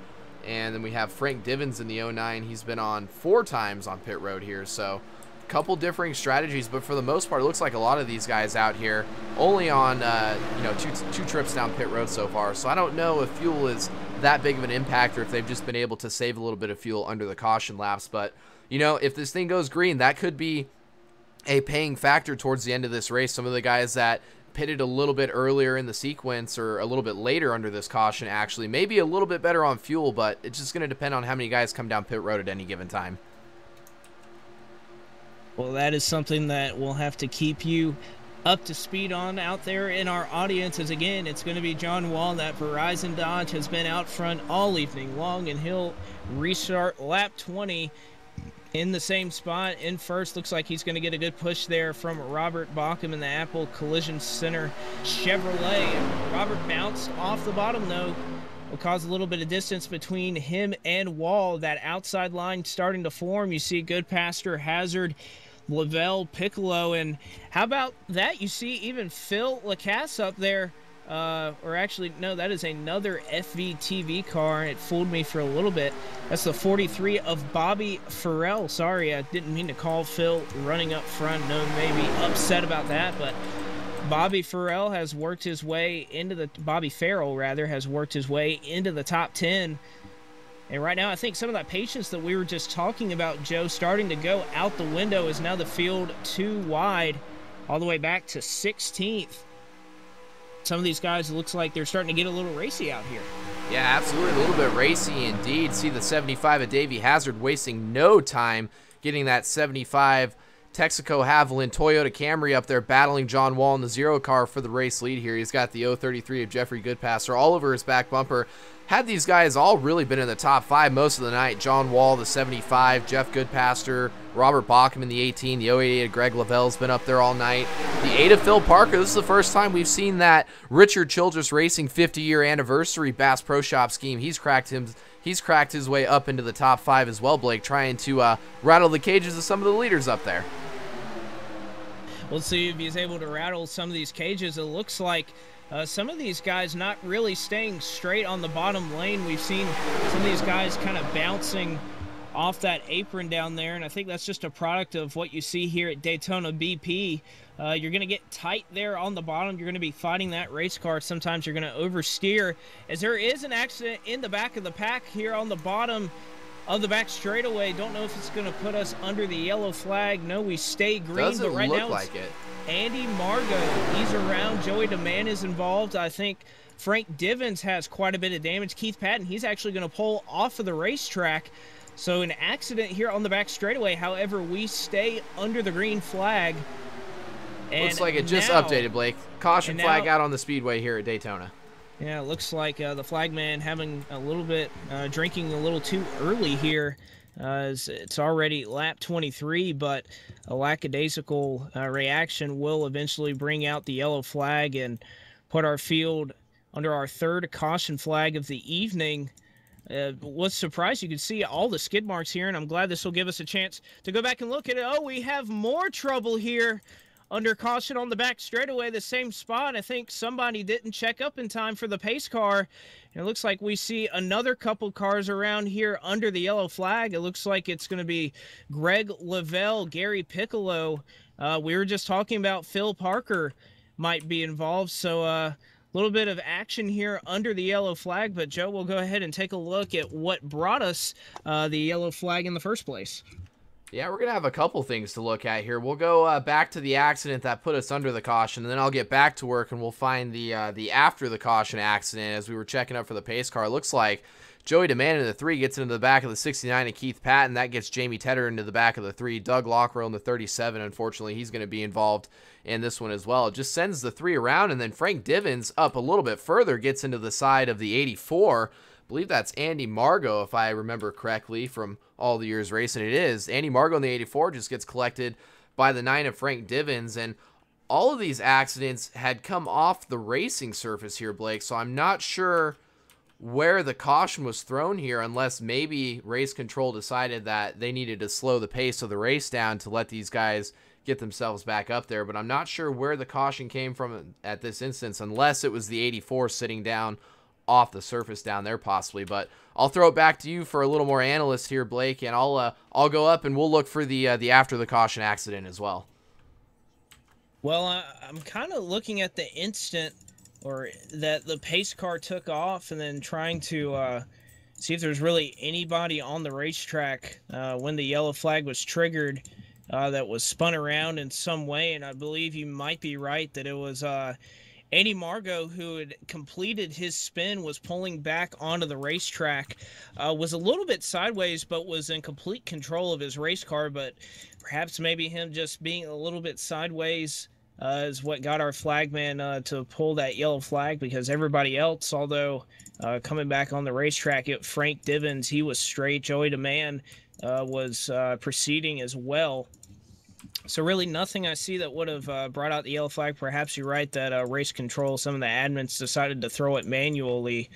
and then we have Frank Divins in the 09. He's been on 4 times on pit road here, so a couple differing strategies, but for the most part, it looks like a lot of these guys out here only on two trips down pit road so far. So I don't know if fuel is that big of an impact or if they've just been able to save a little bit of fuel under the caution laps. But you know, if this thing goes green, that could be a paying factor towards the end of this race. Some of the guys that pitted a little bit earlier in the sequence or a little bit later under this caution actually may be a little bit better on fuel, but it's just going to depend on how many guys come down pit road at any given time. Well, that is something that we'll have to keep you up to speed on out there in our audience, as again, it's going to be John Wall. That Verizon Dodge has been out front all evening long, and he'll restart lap 20 in the same spot in first. Looks like he's going to get a good push there from Robert Bauckham in the Apple Collision Center Chevrolet. Robert bounced off the bottom, though. Will cause a little bit of distance between him and Wall. That outside line starting to form. You see Goodpaster, Hazard, Lavelle, Piccolo, and how about that? You see even Phil Lacasse up there or actually, no, that is another FVTV car. It fooled me for a little bit. That's the 43 of Bobby Farrell. Sorry, I didn't mean to call Phil running up front. No, maybe upset about that, but Bobby Farrell has worked his way into the Bobby Farrell rather has worked his way into the top 10. And right now, I think some of that patience that we were just talking about, Joe, starting to go out the window, is now the field too wide, all the way back to 16th. Some of these guys, it looks like they're starting to get a little racy out here. Yeah, absolutely. A little bit racy indeed. See the 75 of Davey Hazard wasting no time getting that 75 Texaco Haviland Toyota Camry up there, battling John Wall in the 0 car for the race lead here. He's got the 033 of Jeffrey Goodpasser all over his back bumper. Had these guys all really been in the top 5 most of the night. John Wall, the 75, Jeff Goodpasser, Robert Bachman, the 18, the 088 of Greg Lavelle's been up there all night. The 8 of Phil Parker. This is the first time we've seen that Richard Childress Racing 50-year anniversary Bass Pro Shop scheme. He's cracked his way up into the top 5 as well, Blake, trying to rattle the cages of some of the leaders up there. We'll see if he's able to rattle some of these cages. It looks like some of these guys not really staying straight on the bottom lane. We've seen some of these guys kind of bouncing off that apron down there, and I think that's just a product of what you see here at Daytona BP. You're going to get tight there on the bottom. You're going to be fighting that race car. Sometimes you're going to oversteer, as there is an accident in the back of the pack here on the bottom of the back straightaway. Don't know if it's going to put us under the yellow flag. No, we stay green. Doesn't but right look now like it. Andy Margot, he's around. Joey DeMann is involved. I think Frank Divens has quite a bit of damage. Keith Patton, he's actually going to pull off of the racetrack. So an accident here on the back straightaway. However, we stay under the green flag. And looks like it just now, updated, Blake. Caution flag out on the speedway here at Daytona. Yeah, it looks like the flagman having a little bit, drinking a little too early here. It's already lap 23, but a lackadaisical reaction will eventually bring out the yellow flag and put our field under our 3rd caution flag of the evening. Was surprised you could see all the skid marks here, and I'm glad this will give us a chance to go back and look at it. Oh, we have more trouble here under caution on the back straightaway, the same spot. I think somebody didn't check up in time for the pace car. And it looks like we see another couple cars around here under the yellow flag. It looks like it's going to be Greg Lavelle, Gary Piccolo. We were just talking about Phil Parker might be involved. So a little bit of action here under the yellow flag. But Joe, we'll go ahead and take a look at what brought us the yellow flag in the first place. Yeah, we're going to have a couple things to look at here. We'll go back to the accident that put us under the caution, and then I'll get back to work and we'll find the after the caution accident as we were checking up for the pace car. It looks like Joey DeMann in the 3 gets into the back of the 69 of Keith Patton. That gets Jamie Tedder into the back of the 3. Doug Lockrell in the 37. Unfortunately, he's going to be involved in this one as well. It just sends the 3 around, and then Frank Divens up a little bit further gets into the side of the 84. I believe that's Andy Margot, if I remember correctly, from all the years racing. It is. Andy Margot in the 84 just gets collected by the 9 of Frank Divens, and all of these accidents had come off the racing surface here, Blake, so I'm not sure where the caution was thrown here, unless maybe race control decided that they needed to slow the pace of the race down to let these guys get themselves back up there. But I'm not sure where the caution came from at this instance, unless it was the 84 sitting down off the surface down there possibly. But I'll throw it back to you for a little more analyst here, Blake, and I'll go up and we'll look for the after the caution accident as well. Well, I'm kind of looking at the instant or that the pace car took off, and then trying to see if there's really anybody on the racetrack when the yellow flag was triggered that was spun around in some way. And I believe you might be right that it was Andy Margot, who had completed his spin, was pulling back onto the racetrack, was a little bit sideways, but was in complete control of his race car. But perhaps maybe him just being a little bit sideways is what got our flagman to pull that yellow flag, because everybody else, although coming back on the racetrack, Frank Divens, he was straight. Joey DeMann was proceeding as well. So really nothing I see that would have brought out the yellow flag. Perhaps you're right that race control, some of the admins decided to throw it manually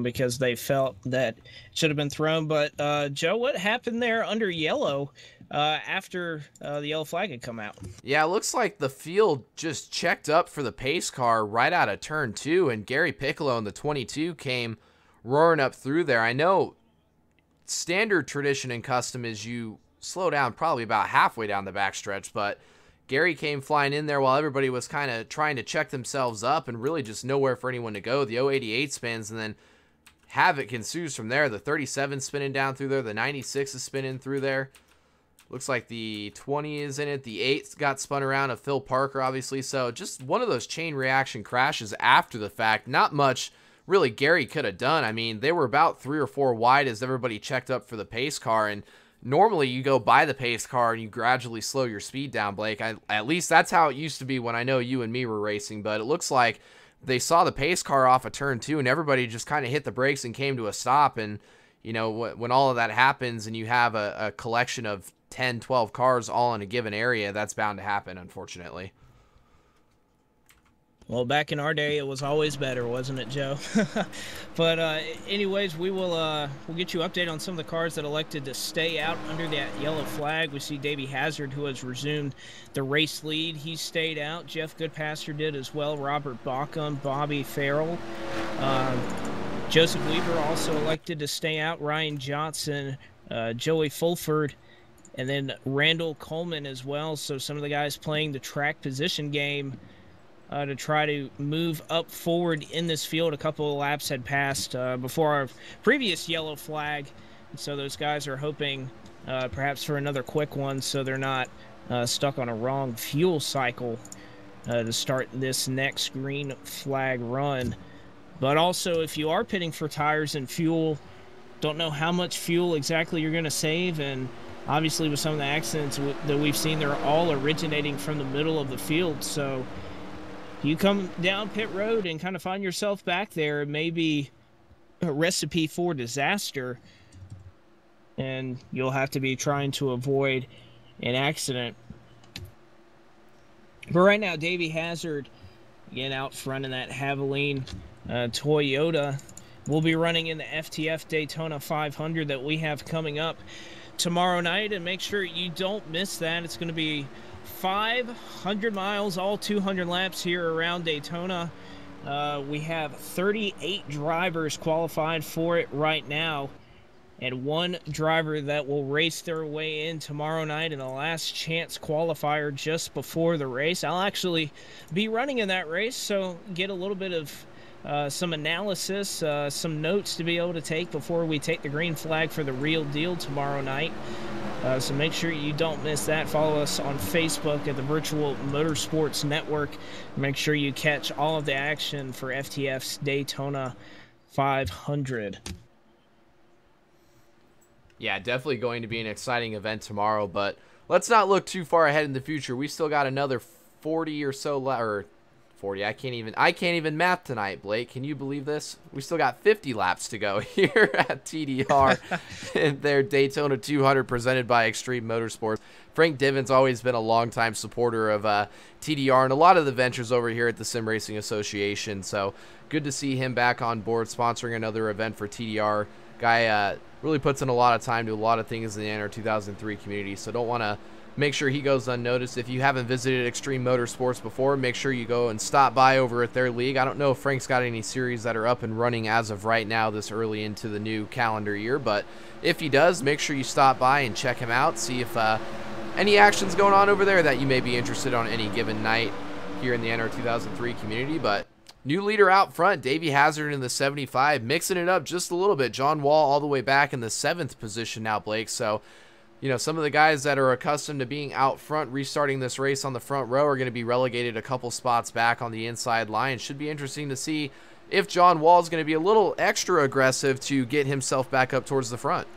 because they felt that it should have been thrown. But Joe, what happened there under yellow? after the yellow flag had come out. Yeah, it looks like the field just checked up for the pace car right out of turn 2, and Gary Piccolo in the 22 came roaring up through there. I know standard tradition in custom is you slow down probably about halfway down the backstretch, but Gary came flying in there while everybody was kind of trying to check themselves up and really just nowhere for anyone to go. The 088 spins, and then havoc ensues from there. The 37 spinning down through there. The 96 is spinning through there. Looks like the 20 is in it. The 8 got spun around of Phil Parker, obviously. So just one of those chain reaction crashes after the fact. Not much really Gary could have done. I mean, they were about 3 or 4 wide as everybody checked up for the pace car, and normally you go by the pace car and you gradually slow your speed down, Blake. At least that's how it used to be when I know you and me were racing, but it looks like they saw the pace car off of turn 2 and everybody just kind of hit the brakes and came to a stop. And, you know, when all of that happens and you have a collection of 10, 12 cars all in a given area, that's bound to happen, unfortunately. Well, back in our day, it was always better, wasn't it, Joe? But anyways, we'll get you updated on some of the cars that elected to stay out under that yellow flag. We see Davey Hazard, who has resumed the race lead. He stayed out. Jeff Goodpaster did as well. Robert Bauckham, Bobby Farrell. Joseph Weaver also elected to stay out. Ryan Johnson, Joey Fulford, and then Randall Coleman as well. So some of the guys playing the track position game to try to move up forward in this field. A couple of laps had passed before our previous yellow flag, and so those guys are hoping perhaps for another quick one so they're not stuck on a wrong fuel cycle to start this next green flag run. But also, if you are pitting for tires and fuel, don't know how much fuel exactly you're going to save, and obviously with some of the accidents that we've seen, they're all originating from the middle of the field. So you come down pit road and kind of find yourself back there, it may be a recipe for disaster, and you'll have to be trying to avoid an accident. But right now, Davey Hazard, again, out front in that Havoline Toyota, will be running in the FTF Daytona 500 that we have coming up tomorrow night, and make sure you don't miss that. It's going to be 500 miles, all 200 laps here around Daytona. We have 38 drivers qualified for it right now, and 1 driver that will race their way in tomorrow night in the last chance qualifier just before the race. I'll actually be running in that race, so get a little bit of some analysis, some notes to be able to take before we take the green flag for the real deal tomorrow night. So make sure you don't miss that. Follow us on Facebook at the Virtual Motorsports Network. Make sure you catch all of the action for FTF's Daytona 500. Yeah, definitely going to be an exciting event tomorrow, but let's not look too far ahead in the future. We still got another 40 or so, or 40. I can't even math tonight, Blake. Can you believe this? We still got 50 laps to go here at TDR in their Daytona 200 presented by Extreme Motorsports. Frank Diven's always been a longtime supporter of TDR and a lot of the ventures over here at the Sim Racing Association. So good to see him back on board sponsoring another event for TDR. Guy really puts in a lot of time to a lot of things in the NR 2003 community. So don't want to make sure he goes unnoticed. If you haven't visited Extreme Motorsports before, make sure you go and stop by over at their league. I don't know if Frank's got any series that are up and running as of right now this early into the new calendar year, but if he does, make sure you stop by and check him out, see if any action's going on over there that you may be interested on any given night here in the NR 2003 community. But new leader out front, Davey Hazard in the 75, mixing it up just a little bit. John Wall all the way back in the 7th position now, Blake. So you know, some of the guys that are accustomed to being out front, restarting this race on the front row, are going to be relegated a couple spots back on the inside line. Should be interesting to see if John Wall is going to be a little extra aggressive to get himself back up towards the front.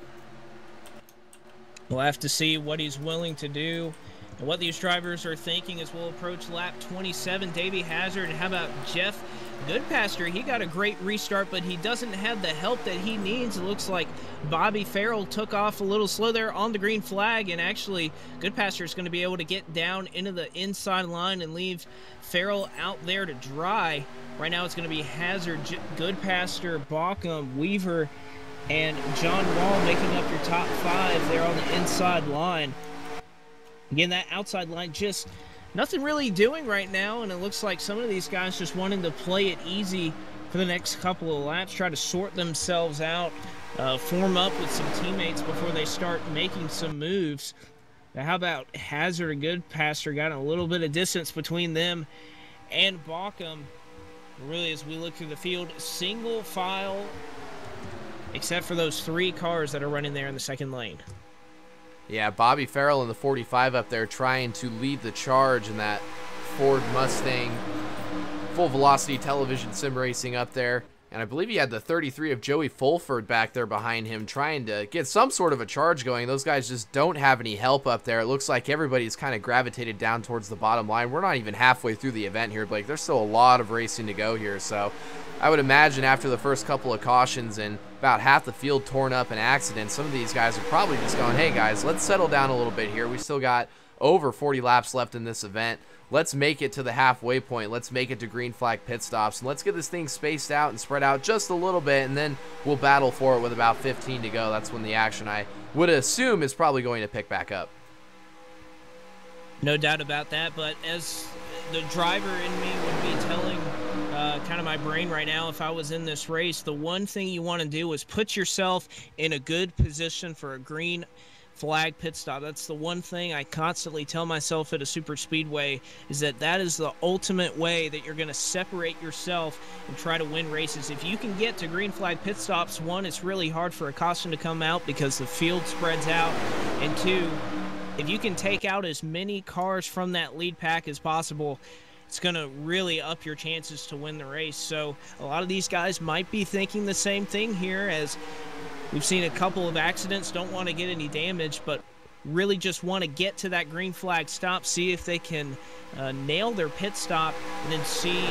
We'll have to see what he's willing to do and what these drivers are thinking as we'll approach lap 27. Davey Hazard, how about Jeff Goodpaster? He got a great restart, but he doesn't have the help that he needs. It looks like Bobby Farrell took off a little slow there on the green flag, and actually Goodpaster is going to be able to get down into the inside line and leave Farrell out there to dry. Right now it's going to be Hazard, Goodpaster, Bauckham, Weaver, and John Wall making up your top 5 there on the inside line. Again, that outside line just nothing really doing right now, and it looks like some of these guys just wanting to play it easy for the next couple of laps, try to sort themselves out, form up with some teammates before they start making some moves. Now, how about Hazard, a good passer, got a little bit of distance between them and Bauckham. Really, as we look through the field, single file, except for those 3 cars that are running there in the second lane. Yeah, Bobby Farrell in the 45 up there trying to lead the charge in that Ford Mustang full velocity television sim racing up there. And I believe he had the 33 of Joey Fulford back there behind him trying to get some sort of a charge going. Those guys just don't have any help up there. It looks like everybody's kind of gravitated down towards the bottom line. We're not even halfway through the event here, Blake. There's still a lot of racing to go here. So I would imagine after the first couple of cautions and about half the field torn up in accidents, some of these guys are probably just going, hey guys, let's settle down a little bit here. We still got over 40 laps left in this event. Let's make it to the halfway point. Let's make it to green flag pit stops. And let's get this thing spaced out and spread out just a little bit, and then we'll battle for it with about 15 to go. That's when the action, I would assume, is probably going to pick back up. No doubt about that, but as the driver in me would be telling kind of my brain right now, if I was in this race, the one thing you want to do is put yourself in a good position for a green flag pit stop. That's the one thing I constantly tell myself at a super speedway, is that is the ultimate way that you're going to separate yourself and try to win races. If you can get to green flag pit stops, one, it's really hard for a caution to come out because the field spreads out, and two, if you can take out as many cars from that lead pack as possible, it's going to really up your chances to win the race. So a lot of these guys might be thinking the same thing here, as we've seen a couple of accidents, don't want to get any damage, but really just want to get to that green flag stop, see if they can nail their pit stop, and then see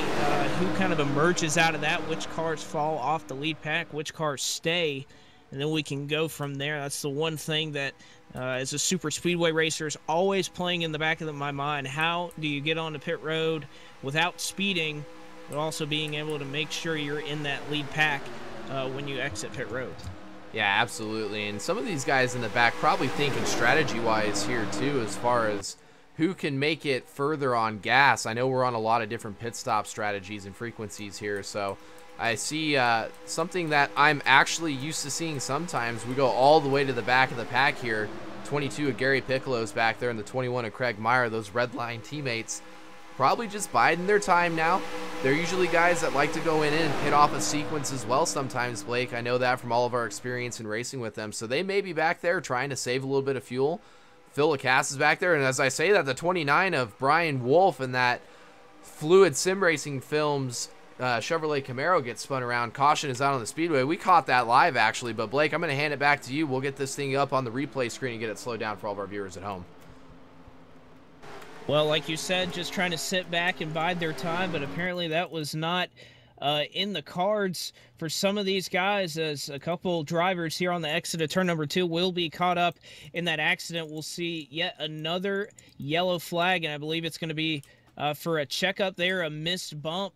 who kind of emerges out of that, which cars fall off the lead pack, which cars stay, and then we can go from there. That's the one thing that as a super speedway racer is always playing in the back of my mind. How do you get onto pit road without speeding, but also being able to make sure you're in that lead pack when you exit pit road? Yeah, absolutely. And some of these guys in the back probably thinking strategy-wise here too, as far as who can make it further on gas. I know we're on a lot of different pit stop strategies and frequencies here, so I see something that I'm actually used to seeing sometimes. We go all the way to the back of the pack here. 22 of Gary Piccolo's back there and the 21 of Craig Meyer, those red line teammates, probably just biding their time now. They're usually guys that like to go in and hit off a sequence as well sometimes, Blake. I know that from all of our experience in racing with them. So they may be back there trying to save a little bit of fuel. Phil Lacasse is back there, and as I say that, the 29 of Brian Wolf in that Fluid Sim Racing Films Chevrolet Camaro gets spun around. Caution is out on the speedway. We caught that live, actually, but Blake, I'm going to hand it back to you. We'll get this thing up on the replay screen and get it slowed down for all of our viewers at home. Well, like you said, just trying to sit back and bide their time, but apparently that was not in the cards for some of these guys, as a couple drivers here on the exit of turn number 2 will be caught up in that accident. We'll see yet another yellow flag, and I believe it's going to be for a checkup there, a missed bump,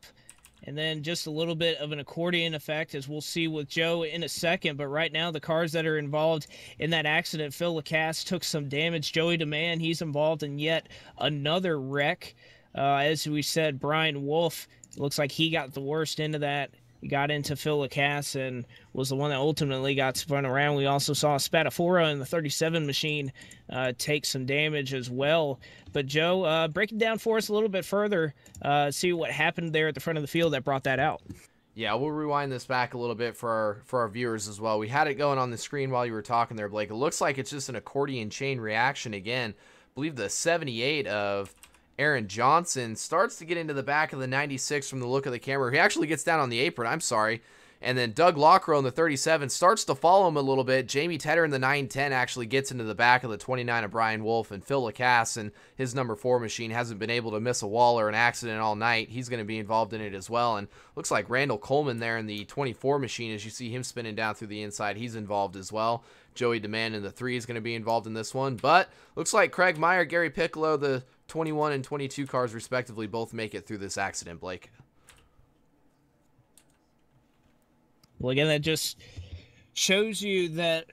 and then just a little bit of an accordion effect, as we'll see with Joe in a second. But right now, the cars that are involved in that accident, Phil Lacasse took some damage. Joey DeMann, he's involved in yet another wreck. As we said, Brian Wolf, looks like he got the worst into that. He got into Phil Lacasse and was the one that ultimately got spun around. We also saw Spatafora in the 37 machine take some damage as well. But Joe, break it down for us a little bit further, see what happened there at the front of the field that brought that out. Yeah, we'll rewind this back a little bit for our viewers as well. We had it going on the screen while you were talking there, Blake. It looks like it's just an accordion chain reaction again. I believe the 78 of Aaron Johnson starts to get into the back of the 96 from the look of the camera. He actually gets down on the apron, I'm sorry. And then Doug Lockrow in the 37 starts to follow him a little bit. Jamie Tedder in the 910 actually gets into the back of the 29 of Brian Wolf, and Phil Lacasse and his number 4 machine hasn't been able to miss a wall or an accident all night. He's going to be involved in it as well. And looks like Randall Coleman there in the 24 machine, as you see him spinning down through the inside, he's involved as well. Joey DeMann in the 3 is going to be involved in this one. But looks like Craig Meyer, Gary Piccolo, the 21 and 22 cars respectively, both make it through this accident, Blake. Well, again, that just shows you that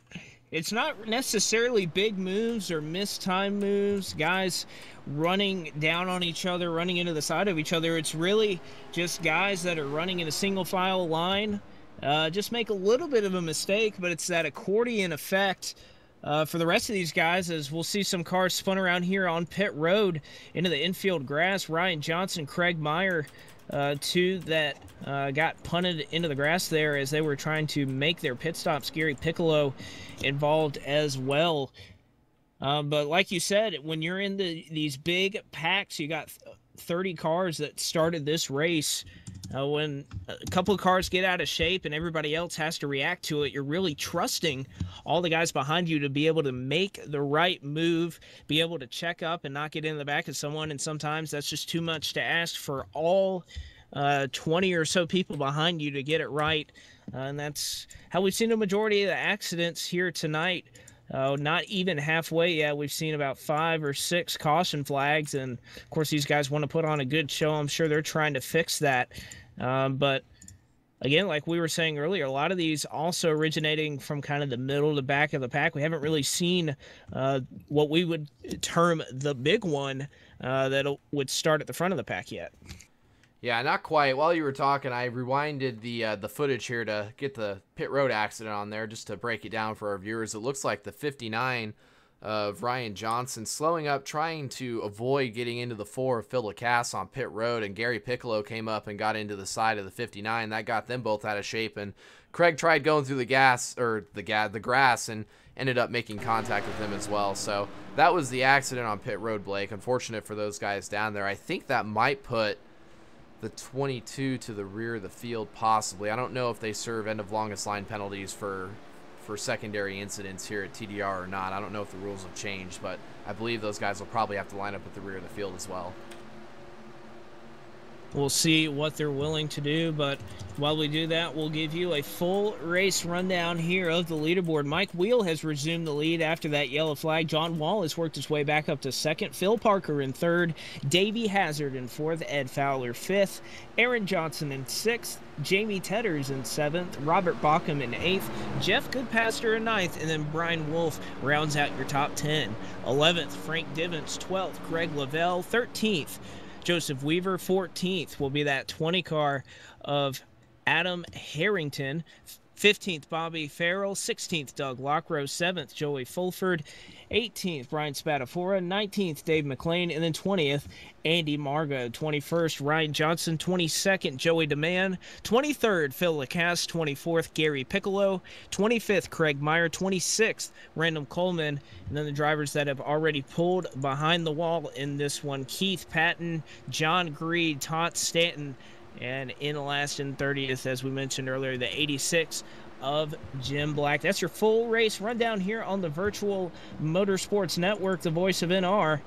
it's not necessarily big moves or mistimed moves, guys running down on each other, running into the side of each other. It's really just guys that are running in a single file line, just make a little bit of a mistake, but it's that accordion effect for the rest of these guys, as we'll see some cars spun around here on pit road into the infield grass. Ryan Johnson, Craig Meyer, two that got punted into the grass there as they were trying to make their pit stops. Gary Piccolo involved as well. But like you said, when you're in these big packs, you got 30 cars that started this race. When a couple of cars get out of shape and everybody else has to react to it, you're really trusting all the guys behind you to be able to make the right move, be able to check up and not get in the back of someone. And sometimes that's just too much to ask for all 20 or so people behind you to get it right. And that's how we've seen a majority of the accidents here tonight. Not even halfway yet. We've seen about 5 or 6 caution flags, and of course these guys want to put on a good show. I'm sure they're trying to fix that. But again, like we were saying earlier, a lot of these also originating from kind of the middle to back of the pack. We haven't really seen what we would term the big one that would start at the front of the pack yet. Yeah, not quite. While you were talking, I rewinded the footage here to get the pit road accident on there, just to break it down for our viewers. It looks like the 59 of Ryan Johnson slowing up, trying to avoid getting into the 4 of Phil Lacasse on pit road, and Gary Piccolo came up and got into the side of the 59. That got them both out of shape, and Craig tried going through the grass and ended up making contact with him as well. So that was the accident on pit road, Blake. Unfortunate for those guys down there. I think that might put the 22 to the rear of the field, possibly. I don't know if they serve end of longest line penalties for secondary incidents here at TDR or not. I don't know if the rules have changed, but I believe those guys will probably have to line up at the rear of the field as well. We'll see what they're willing to do, but while we do that, we'll give you a full race rundown here of the leaderboard. Mike Wheel has resumed the lead after that yellow flag. John Wall has worked his way back up to second. Phil Parker in third. Davey Hazard in fourth. Ed Fowler fifth. Aaron Johnson in sixth. Jamie Tedders in seventh. Robert Bauckham in eighth. Jeff Goodpaster in ninth. And then Brian Wolf rounds out your top 10. 11th, Frank Divens. 12th, Craig Lavelle. 13th, Joseph Weaver. 14th will be that 20 car of Adam Harrington. 15th, Bobby Farrell. 16th, Doug Lockrow. 7th, Joey Fulford. 18th, Brian Spatafora. 19th, Dave McLean. And then 20th, Andy Margo. 21st, Ryan Johnson. 22nd, Joey DeMann. 23rd, Phil Lacasse. 24th, Gary Piccolo. 25th, Craig Meyer. 26th, Randall Coleman. And then the drivers that have already pulled behind the wall in this one: Keith Patton, John Greed, Todd Stanton, and in last and 30th, as we mentioned earlier, the 86 of Jim Black. That's your full race rundown here on the Virtual Motorsports Network, the voice of NR.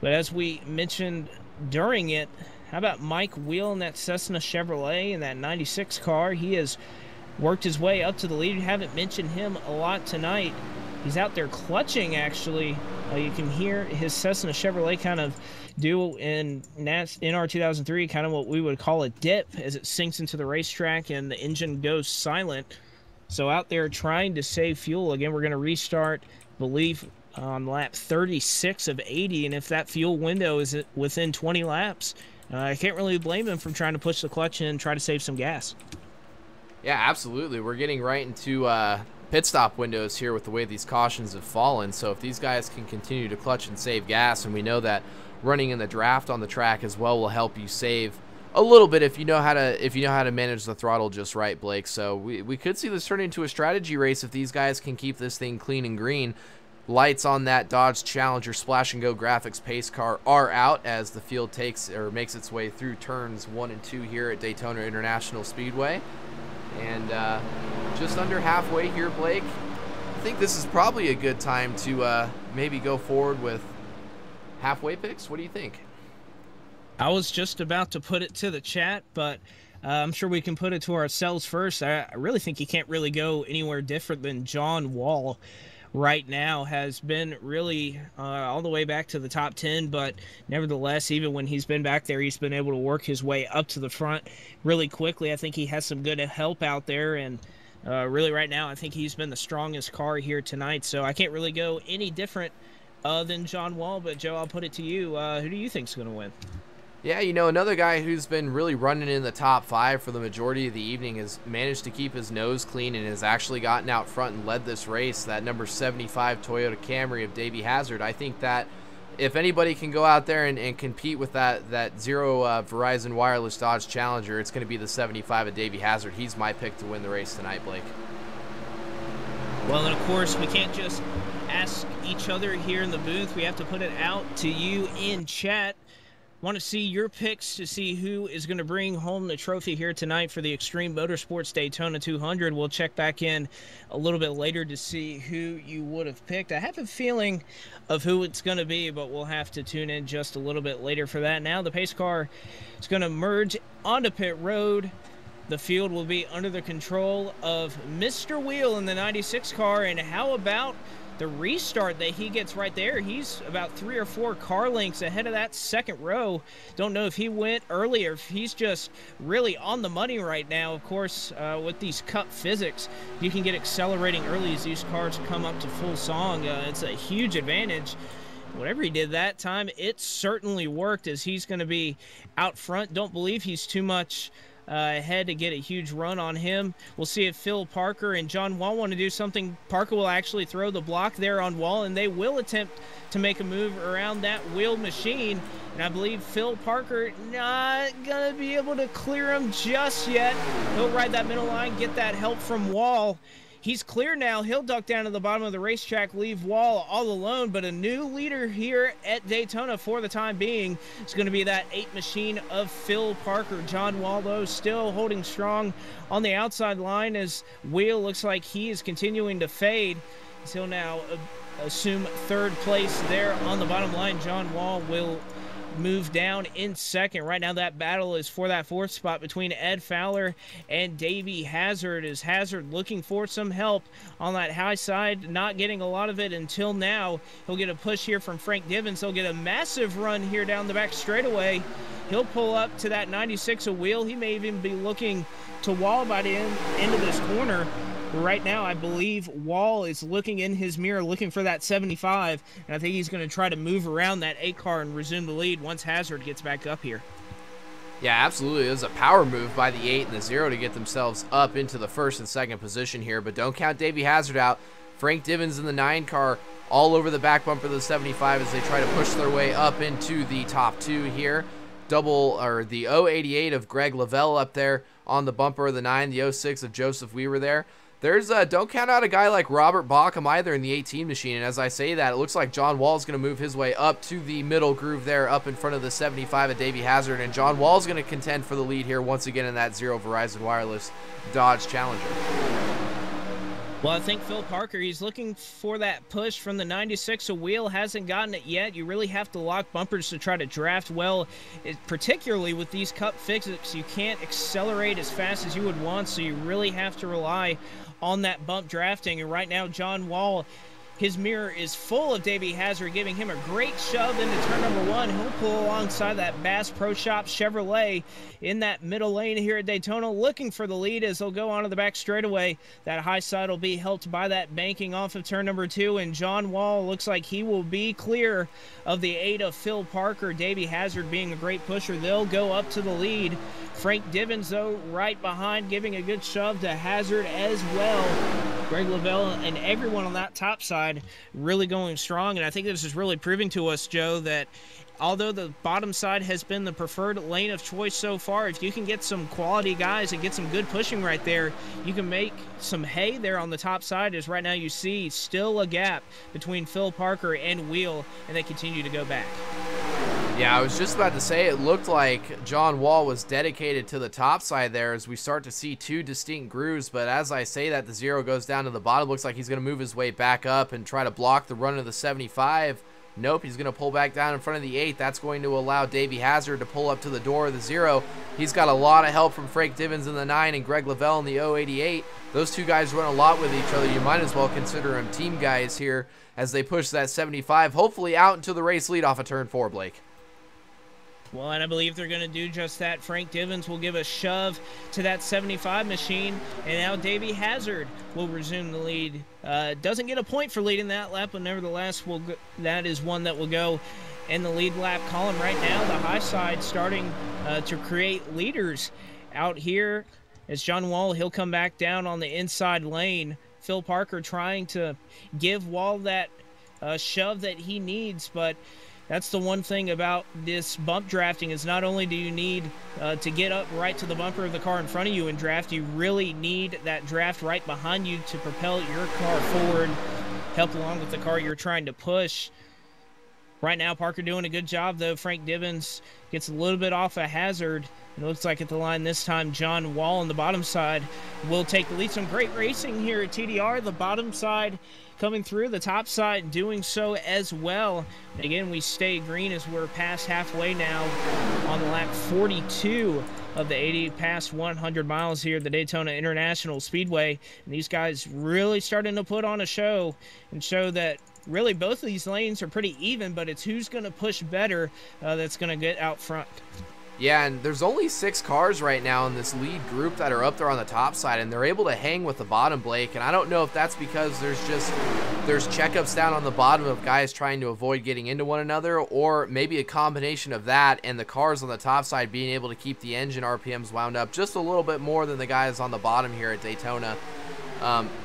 But as we mentioned during it, how about Mike Wheel in that Cessna Chevrolet in that 96 car? He has worked his way up to the lead. Haven't mentioned him a lot tonight. He's out there clutching, actually. You can hear his Cessna Chevrolet kind of do in NR 2003, kind of what we would call a dip as it sinks into the racetrack and the engine goes silent. So out there trying to save fuel. Again, we're going to restart, I believe, on lap 36 of 80. And if that fuel window is within 20 laps, I can't really blame him for trying to push the clutch in and try to save some gas. Yeah, absolutely. We're getting right into pit stop windows here with the way these cautions have fallen. So if these guys can continue to clutch and save gas, and we know that running in the draft on the track as well will help you save a little bit if you know how to manage the throttle just right, Blake. So we could see this turn into a strategy race if these guys can keep this thing clean and green. Lights on that Dodge Challenger Splash and Go graphics pace car are out as the field makes its way through turns 1 and 2 here at Daytona International Speedway. And just under halfway here, Blake, I think this is probably a good time to maybe go forward with halfway picks. What do you think? I was just about to put it to the chat, but I'm sure we can put it to ourselves first. I really think you can't really go anywhere different than John Wall right now. Has been really all the way back to the top 10, but nevertheless, even when he's been back there, he's been able to work his way up to the front really quickly. I think he has some good help out there, and Really, right now, I think he's been the strongest car here tonight, so I can't really go any different than John Wall. But, Joe, I'll put it to you. Who do you think's going to win? Yeah, you know, another guy who's been really running in the top 5 for the majority of the evening has managed to keep his nose clean and has actually gotten out front and led this race, that number 75 Toyota Camry of Davey Hazard. I think that if anybody can go out there and compete with that zero Verizon Wireless Dodge Challenger, it's going to be the 75 of Davey Hazard. He's my pick to win the race tonight, Blake. Well, and of course, we can't just ask each other here in the booth. We have to put it out to you in chat. Want to see your picks to see who is going to bring home the trophy here tonight for the Extreme Motorsports Daytona 200. We'll check back in a little bit later to see who you would have picked. I have a feeling of who it's going to be, but we'll have to tune in just a little bit later for that. Now the pace car is going to merge onto pit road. The field will be under the control of Mr. Wheel in the 96 car. And how about the restart that he gets right there? He's about 3 or 4 car lengths ahead of that second row. Don't know if he went earlier, if he's just really on the money right now. Of course, with these cup physics, you can get accelerating early as these cars come up to full song. It's a huge advantage. Whatever he did that time, it certainly worked, as he's going to be out front. Don't believe he's too much ahead to get a huge run on him. We'll see if Phil Parker and John Wall want to do something. Parker will actually throw the block there on Wall, and they will attempt to make a move around that wheel machine. And I believe Phil Parker not going to be able to clear him just yet. He'll ride that middle line, get that help from Wall. He's clear now. He'll duck down to the bottom of the racetrack, leave Wall all alone. But a new leader here at Daytona for the time being is going to be that 8 machine of Phil Parker. John Wall, though, still holding strong on the outside line, as Wheel looks like he is continuing to fade. He'll now assume 3rd place there on the bottom line. John Wall will move down in 2nd. Right now that battle is for that 4th spot between Ed Fowler and Davey Hazard, as Hazard looking for some help on that high side, not getting a lot of it until now. He'll get a push here from Frank Divens. He'll get a massive run here down the back straightaway. He'll pull up to that 96 a Wheel. He may even be looking to Wall by the end of this corner. Right now, I believe Wall is looking in his mirror, looking for that 75, and I think he's going to try to move around that 8 car and resume the lead once Hazard gets back up here. Yeah, absolutely. It was a power move by the 8 and the 0 to get themselves up into the 1st and 2nd position here, but don't count Davey Hazard out. Frank Divens in the 9 car all over the back bumper of the 75 as they try to push their way up into the top 2 here. The 088 of Greg Lavelle up there on the bumper of the 9, the 06 of Joseph Weaver there. There's don't count out a guy like Robert Bauckham either in the 18 machine, and as I say that, it looks like John Wall's going to move his way up to the middle groove there, up in front of the 75 of Davey Hazard, and John Wall's going to contend for the lead here once again in that 0 Verizon Wireless Dodge Challenger. Well, I think Phil Parker, he's looking for that push from the 96 a Wheel, hasn't gotten it yet. You really have to lock bumpers to try to draft well, particularly with these cup physics. You can't accelerate as fast as you would want, so you really have to rely on that bump drafting. And right now, John Wall, his mirror is full of Davey Hazard, giving him a great shove into turn number 1. He'll pull alongside that Bass Pro Shop Chevrolet in that middle lane here at Daytona, looking for the lead as they'll go onto the back straightaway. That high side will be helped by that banking off of turn number 2, and John Wall looks like he will be clear of the 8 of Phil Parker. Davey Hazard being a great pusher, they'll go up to the lead. Frank Divens, though, right behind, giving a good shove to Hazard as well. Greg Lavelle and everyone on that top side really going strong, and I think this is really proving to us, Joe, that although the bottom side has been the preferred lane of choice so far, if you can get some quality guys and get some good pushing right there, you can make some hay there on the top side, as right now you see still a gap between Phil Parker and Wheel, and they continue to go back. Yeah, I was just about to say, it looked like John Wall was dedicated to the top side there as we start to see 2 distinct grooves, but as I say that, the 0 goes down to the bottom. Looks like he's going to move his way back up and try to block the run of the 75. Nope, he's going to pull back down in front of the 8. That's going to allow Davey Hazard to pull up to the door of the 0. He's got a lot of help from Frank Divens in the 9 and Greg Lavelle in the 088. Those two guys run a lot with each other. You might as well consider them team guys here as they push that 75, hopefully out into the race lead off of turn 4, Blake. Well, and I believe they're going to do just that. Frank Divins will give a shove to that 75 machine, and now Davey Hazard will resume the lead. Doesn't get a point for leading that lap, but nevertheless, that is one that will go in the lead lap column right now. The high side starting to create leaders out here as John Wall, he'll come back down on the inside lane. Phil Parker trying to give Wall that shove that he needs, but that's the one thing about this bump drafting is not only do you need to get up right to the bumper of the car in front of you and draft, you really need that draft right behind you to propel your car forward, help along with the car you're trying to push. Right now, Parker doing a good job, though. Frank Divins gets a little bit off a Hazard. It looks like at the line this time, John Wall on the bottom side will take the lead. Some great racing here at TDR. The bottom side coming through, the top side doing so as well. And again, we stay green as we're past halfway now on the lap 42 of the 80, past 100 miles here at the Daytona International Speedway. And these guys really starting to put on a show and show that really both of these lanes are pretty even, but it's who's going to push better that's going to get out front. Yeah, and there's only 6 cars right now in this lead group that are up there on the top side, and they're able to hang with the bottom, Blake. And I don't know if that's because there's checkups down on the bottom of guys trying to avoid getting into one another, or maybe a combination of that and the cars on the top side being able to keep the engine RPMs wound up just a little bit more than the guys on the bottom here at Daytona.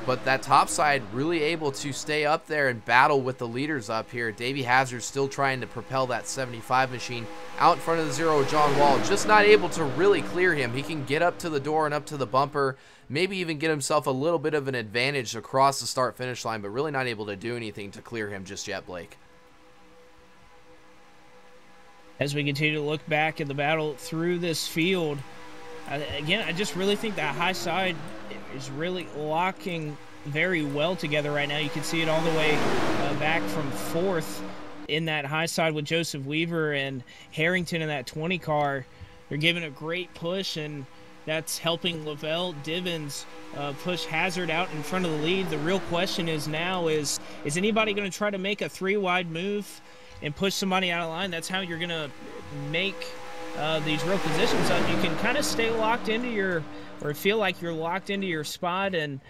But that top side really able to stay up there and battle with the leaders up here. Davey Hazard still trying to propel that 75 machine out in front of the 0 John Wall, just not able to really clear him. He can get up to the door and up to the bumper, maybe even get himself a little bit of an advantage across the start-finish line, but really not able to do anything to clear him just yet, Blake. As we continue to look back at the battle through this field, again, I just really think that high side is really locking very well together right now. You can see it all the way back from 4th in that high side with Joseph Weaver and Harrington in that 20 car. They're giving a great push, and that's helping Lavelle Divins push Hazard out in front of the lead. The real question is now is anybody going to try to make a 3-wide move and push somebody out of line? That's how you're going to make these real positions up. You can kind of stay locked into your, or feel like you're locked into your spot and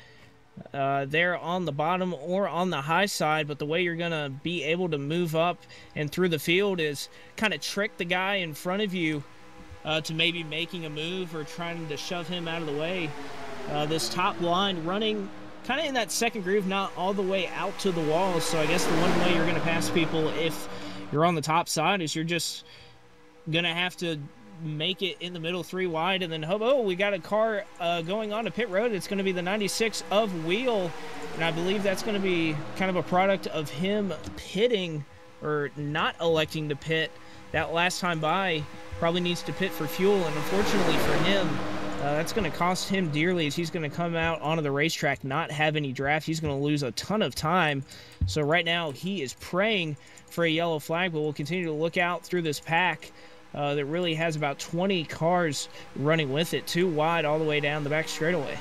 there on the bottom or on the high side, but the way you're going to be able to move up and through the field is kind of trick the guy in front of you to maybe making a move or trying to shove him out of the way. This top line running kind of in that second groove, not all the way out to the wall. So I guess the one way you're going to pass people if you're on the top side is you're just going to have to make it in the middle 3 wide and then hope, oh, we got a car going on to pit road. It's going to be the 96 of Wheel, and I believe that's going to be kind of a product of him pitting or not electing to pit that last time by. Probably needs to pit for fuel, and unfortunately for him, that's going to cost him dearly as he's going to come out onto the racetrack, not have any draft. He's going to lose a ton of time. So right now he is praying for a yellow flag, but we'll continue to look out through this pack that really has about 20 cars running with it, 2 wide all the way down the back straightaway.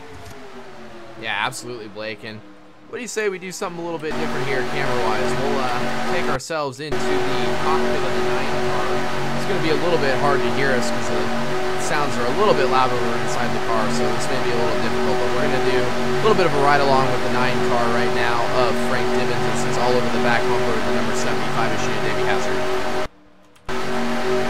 Yeah, absolutely, Blake. And what do you say we do something a little bit different here camera-wise? We'll take ourselves into the cockpit of the 9 car. It's going to be a little bit hard to hear us because the sounds are a little bit louder when we're inside the car, so this may be a little difficult, but we're going to do a little bit of a ride-along with the 9 car right now of Frank Divins. This is all over the back bumper of the number 75 machine, Davey Hazard.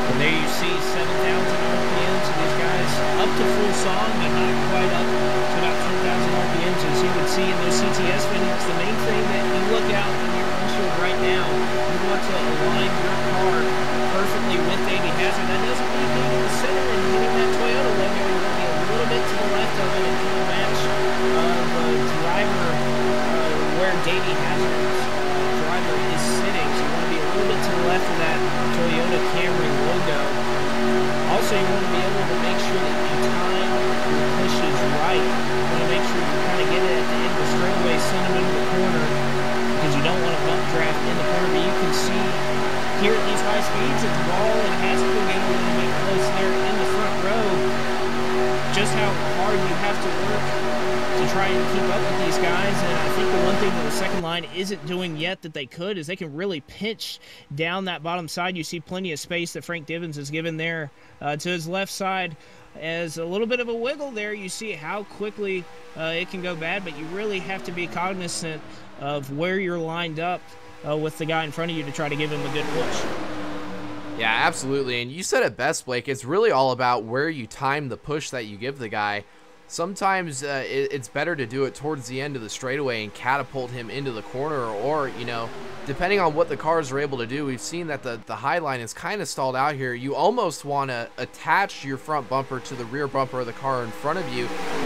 And there you see 7,000 RPMs, and these guys up to full song, but not quite up to about 10,000 RPMs. As you can see in those CTS videos, the main thing that you look out in your windshield right now, you want to align your car perfectly with Davey Hazard. That doesn't mean being in the center and hitting that Toyota logo. You want to be a little bit to the left of it and kind of match the driver where Davey Hazard's driver is sitting. So you want to be a little bit to the left of that Toyota Camry logo. Also, you want to be able to make sure that you time your pushes right. You want to make sure you kind of get it at the end of the straightaway, send them into the corner, because you don't want to bump draft in the corner. But you can see here at these high speeds at the wall and Hazard will get a little bit close there in the front row, just how hard you have to work to try and keep up with these guys. And I think the one thing that the second line isn't doing yet that they could is they can really pinch down that bottom side. You see plenty of space that Frank Divins has given there to his left side. As a little bit of a wiggle there, you see how quickly it can go bad, but you really have to be cognizant of where you're lined up with the guy in front of you to try to give him a good push. Yeah, absolutely. And you said it best, Blake. It's really all about where you time the push that you give the guy. Sometimes it's better to do it towards the end of the straightaway and catapult him into the corner, or, you know, depending on what the cars are able to do. We've seen that the high line is kind of stalled out here. You almost want to attach your front bumper to the rear bumper of the car in front of you,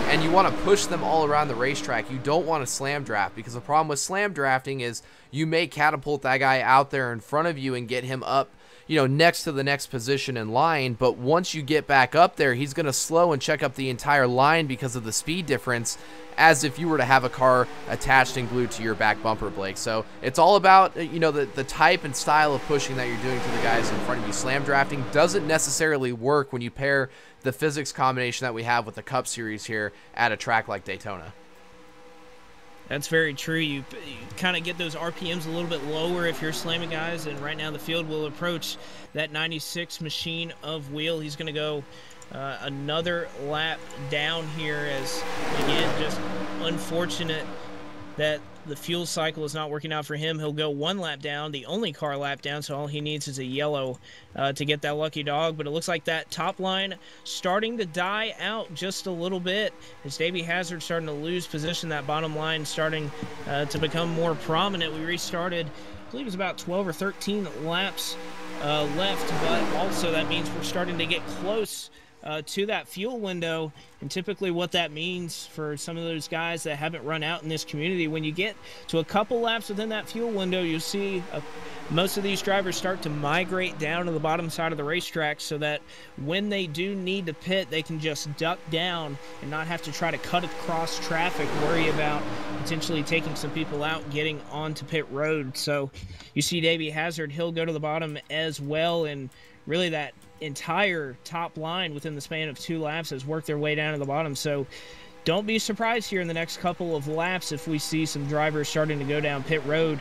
and you want to push them all around the racetrack. You don't want to slam draft, because the problem with slam drafting is you may catapult that guy out there in front of you and get him up, you know, next to the next position in line, but once you get back up there, he's going to slow and check up the entire line because of the speed difference, as if you were to have a car attached and glued to your back bumper, Blake. So it's all about, you know, the type and style of pushing that you're doing to the guys in front of you. Slam drafting doesn't necessarily work when you pair the physics combination that we have with the Cup Series here at a track like Daytona. That's very true. You kind of get those RPMs a little bit lower if you're slamming guys, and right now the field will approach that 96 machine of wheel. He's going to go another lap down here, as, again, just unfortunate that the fuel cycle is not working out for him. He'll go one lap down, the only car lap down, so all he needs is a yellow to get that lucky dog. But it looks like that top line starting to die out just a little bit as Davey Hazard starting to lose position. That bottom line starting to become more prominent. We restarted, I believe it was about 12 or 13 laps left, but also that means we're starting to get close to that fuel window. And typically what that means for some of those guys that haven't run out in this community, when you get to a couple laps within that fuel window, you'll see most of these drivers start to migrate down to the bottom side of the racetrack, so that when they do need to pit, they can just duck down and not have to try to cut across traffic, worry about potentially taking some people out, getting onto pit road. So you see Davey Hazard, he'll go to the bottom as well, and really that entire top line within the span of 2 laps has worked their way down to the bottom. So don't be surprised here in the next couple of laps if we see some drivers starting to go down pit road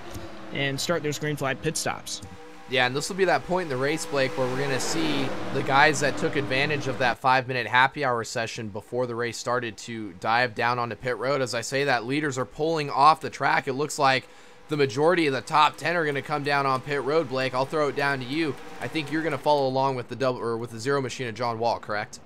and start those green flag pit stops. Yeah, and this will be that point in the race, Blake, where we're going to see the guys that took advantage of that 5-minute happy hour session before the race started to dive down onto pit road. As I say that, leaders are pulling off the track. It looks like the majority of the top 10 are going to come down on pit road, Blake. I'll throw it down to you. I think you're going to follow along with the zero machine of John Wall, correct?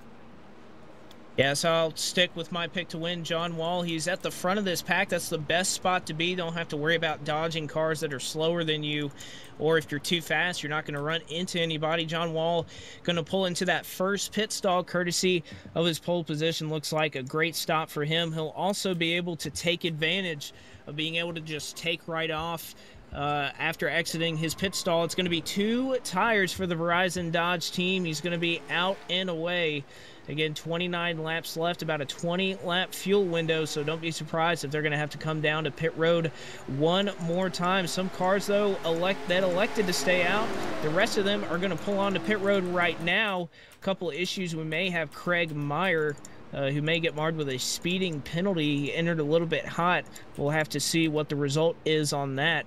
Yes, I'll stick with my pick to win, John Wall. He's at the front of this pack. That's the best spot to be. Don't have to worry about dodging cars that are slower than you, or if you're too fast, you're not going to run into anybody. John Wall going to pull into that first pit stall courtesy of his pole position. Looks like a great stop for him. He'll also be able to take advantage of being able to just take right off after exiting his pit stall. It's going to be 2 tires for the Verizon Dodge team. He's going to be out and away. Again, 29 laps left, about a 20-lap fuel window, so don't be surprised if they're going to have to come down to pit road one more time. Some cars, though, elected to stay out. The rest of them are going to pull on to pit road right now. A couple of issues. We may have Craig Meyer, who may get marred with a speeding penalty. He entered a little bit hot. We'll have to see what the result is on that.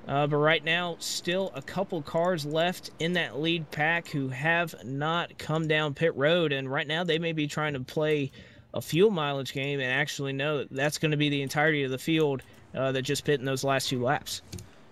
But right now, still a couple cars left in that lead pack who have not come down pit road. And right now, they may be trying to play a fuel mileage game and actually know that that's going to be the entirety of the field that just pit in those last 2 laps.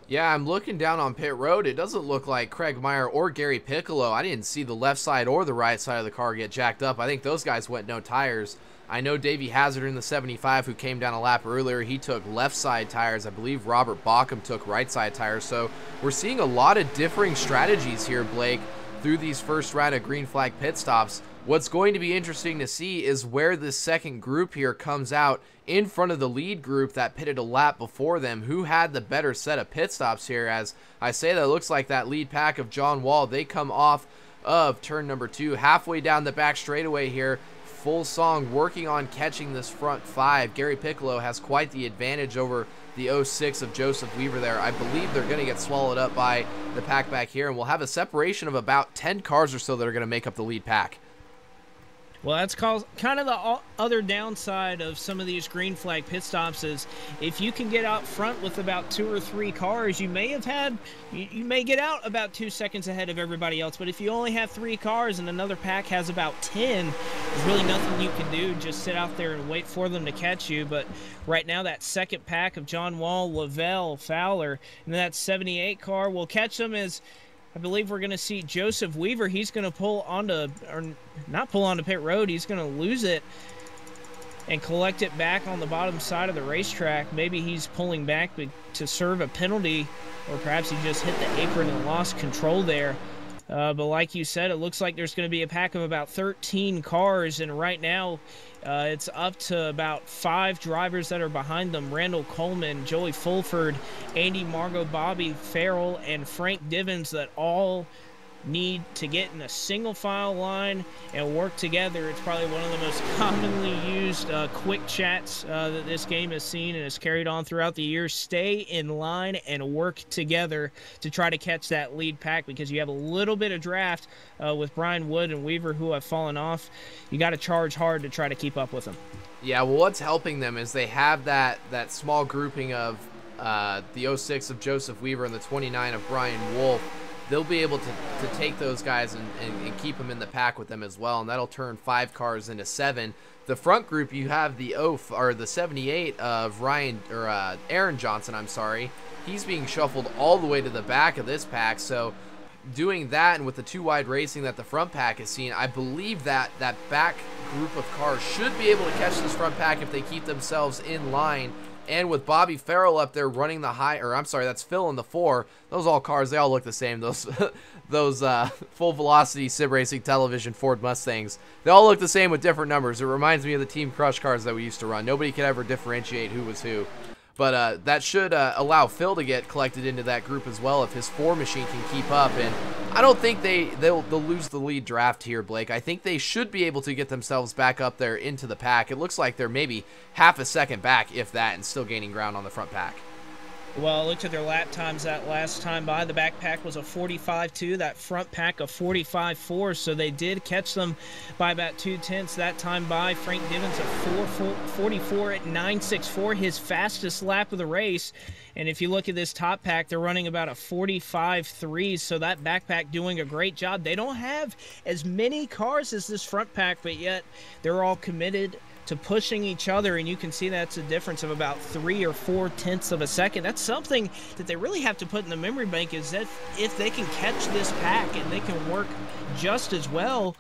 Yeah, I'm looking down on pit road. It doesn't look like Craig Meyer or Gary Piccolo. I didn't see the left side or the right side of the car get jacked up. I think those guys went no tires. I know Davey Hazard in the 75, who came down a lap earlier, he took left side tires. I believe Robert Bauckham took right side tires. So we're seeing a lot of differing strategies here, Blake, through these first round of green flag pit stops. What's going to be interesting to see is where this second group here comes out in front of the lead group that pitted a lap before them. Who had the better set of pit stops here? As I say that, it looks like that lead pack of John Wall, they come off of turn number 2, halfway down the back straightaway here. Full song working on catching this front 5. Gary Piccolo has quite the advantage over the 06 of Joseph Weaver there. I believe they're going to get swallowed up by the pack back here, and we'll have a separation of about 10 cars or so that are going to make up the lead pack. Well, that's kind of the other downside of some of these green flag pit stops is if you can get out front with about 2 or 3 cars, you may get out about 2 seconds ahead of everybody else. But if you only have 3 cars and another pack has about 10, there's really nothing you can do. Just sit out there and wait for them to catch you. But right now, that second pack of John Wall, Lavelle, Fowler, and that 78 car will catch them as I believe we're going to see Joseph Weaver. He's going to pull onto, or not pull onto pit road. He's going to lose it and collect it back on the bottom side of the racetrack. Maybe he's pulling back to serve a penalty, or perhaps he just hit the apron and lost control there. But like you said, it looks like there's going to be a pack of about 13 cars, and right now it's up to about 5 drivers that are behind them. Randall Coleman, Joey Fulford, Andy Margot, Bobby Farrell, and Frank Divins that all need to get in a single file line and work together. It's probably one of the most commonly used quick chats that this game has seen and has carried on throughout the years. Stay in line and work together to try to catch that lead pack, because you have a little bit of draft with Brian Wood and Weaver who have fallen off. You got to charge hard to try to keep up with them. Yeah, well, what's helping them is they have that small grouping of the 06 of Joseph Weaver and the 29 of Brian Wolf. They'll be able to take those guys and keep them in the pack with them as well, and that'll turn 5 cars into 7. The front group, you have the 78 of Aaron Johnson, I'm sorry. He's being shuffled all the way to the back of this pack, so doing that, and with the 2-wide racing that the front pack has seen, I believe that back group of cars should be able to catch this front pack if they keep themselves in line. And with Bobby Farrell up there running the that's Phil in the 4. Those all cars, they all look the same. Those full velocity sim racing television Ford Mustangs, they all look the same with different numbers. It reminds me of the Team Crush cars that we used to run. Nobody could ever differentiate who was who. But that should allow Phil to get collected into that group as well if his 4 machine can keep up. And I don't think they'll lose the lead draft here, Blake. I think they should be able to get themselves back up there into the pack. It looks like they're maybe half a second back, if that, and still gaining ground on the front pack. Well, I looked at their lap times that last time by. The back pack was a 45.2, that front pack a 45.4, so they did catch them by about 2/10 that time by. Frank Divins a 44 at 9.64, his fastest lap of the race. And if you look at this top pack, they're running about a 45.3, so that backpack doing a great job. They don't have as many cars as this front pack, but yet they're all committed to pushing each other, and you can see that's a difference of about 3 or 4/10 of a second. That's something that they really have to put in the memory bank, is that if they can catch this pack and they can work just as well,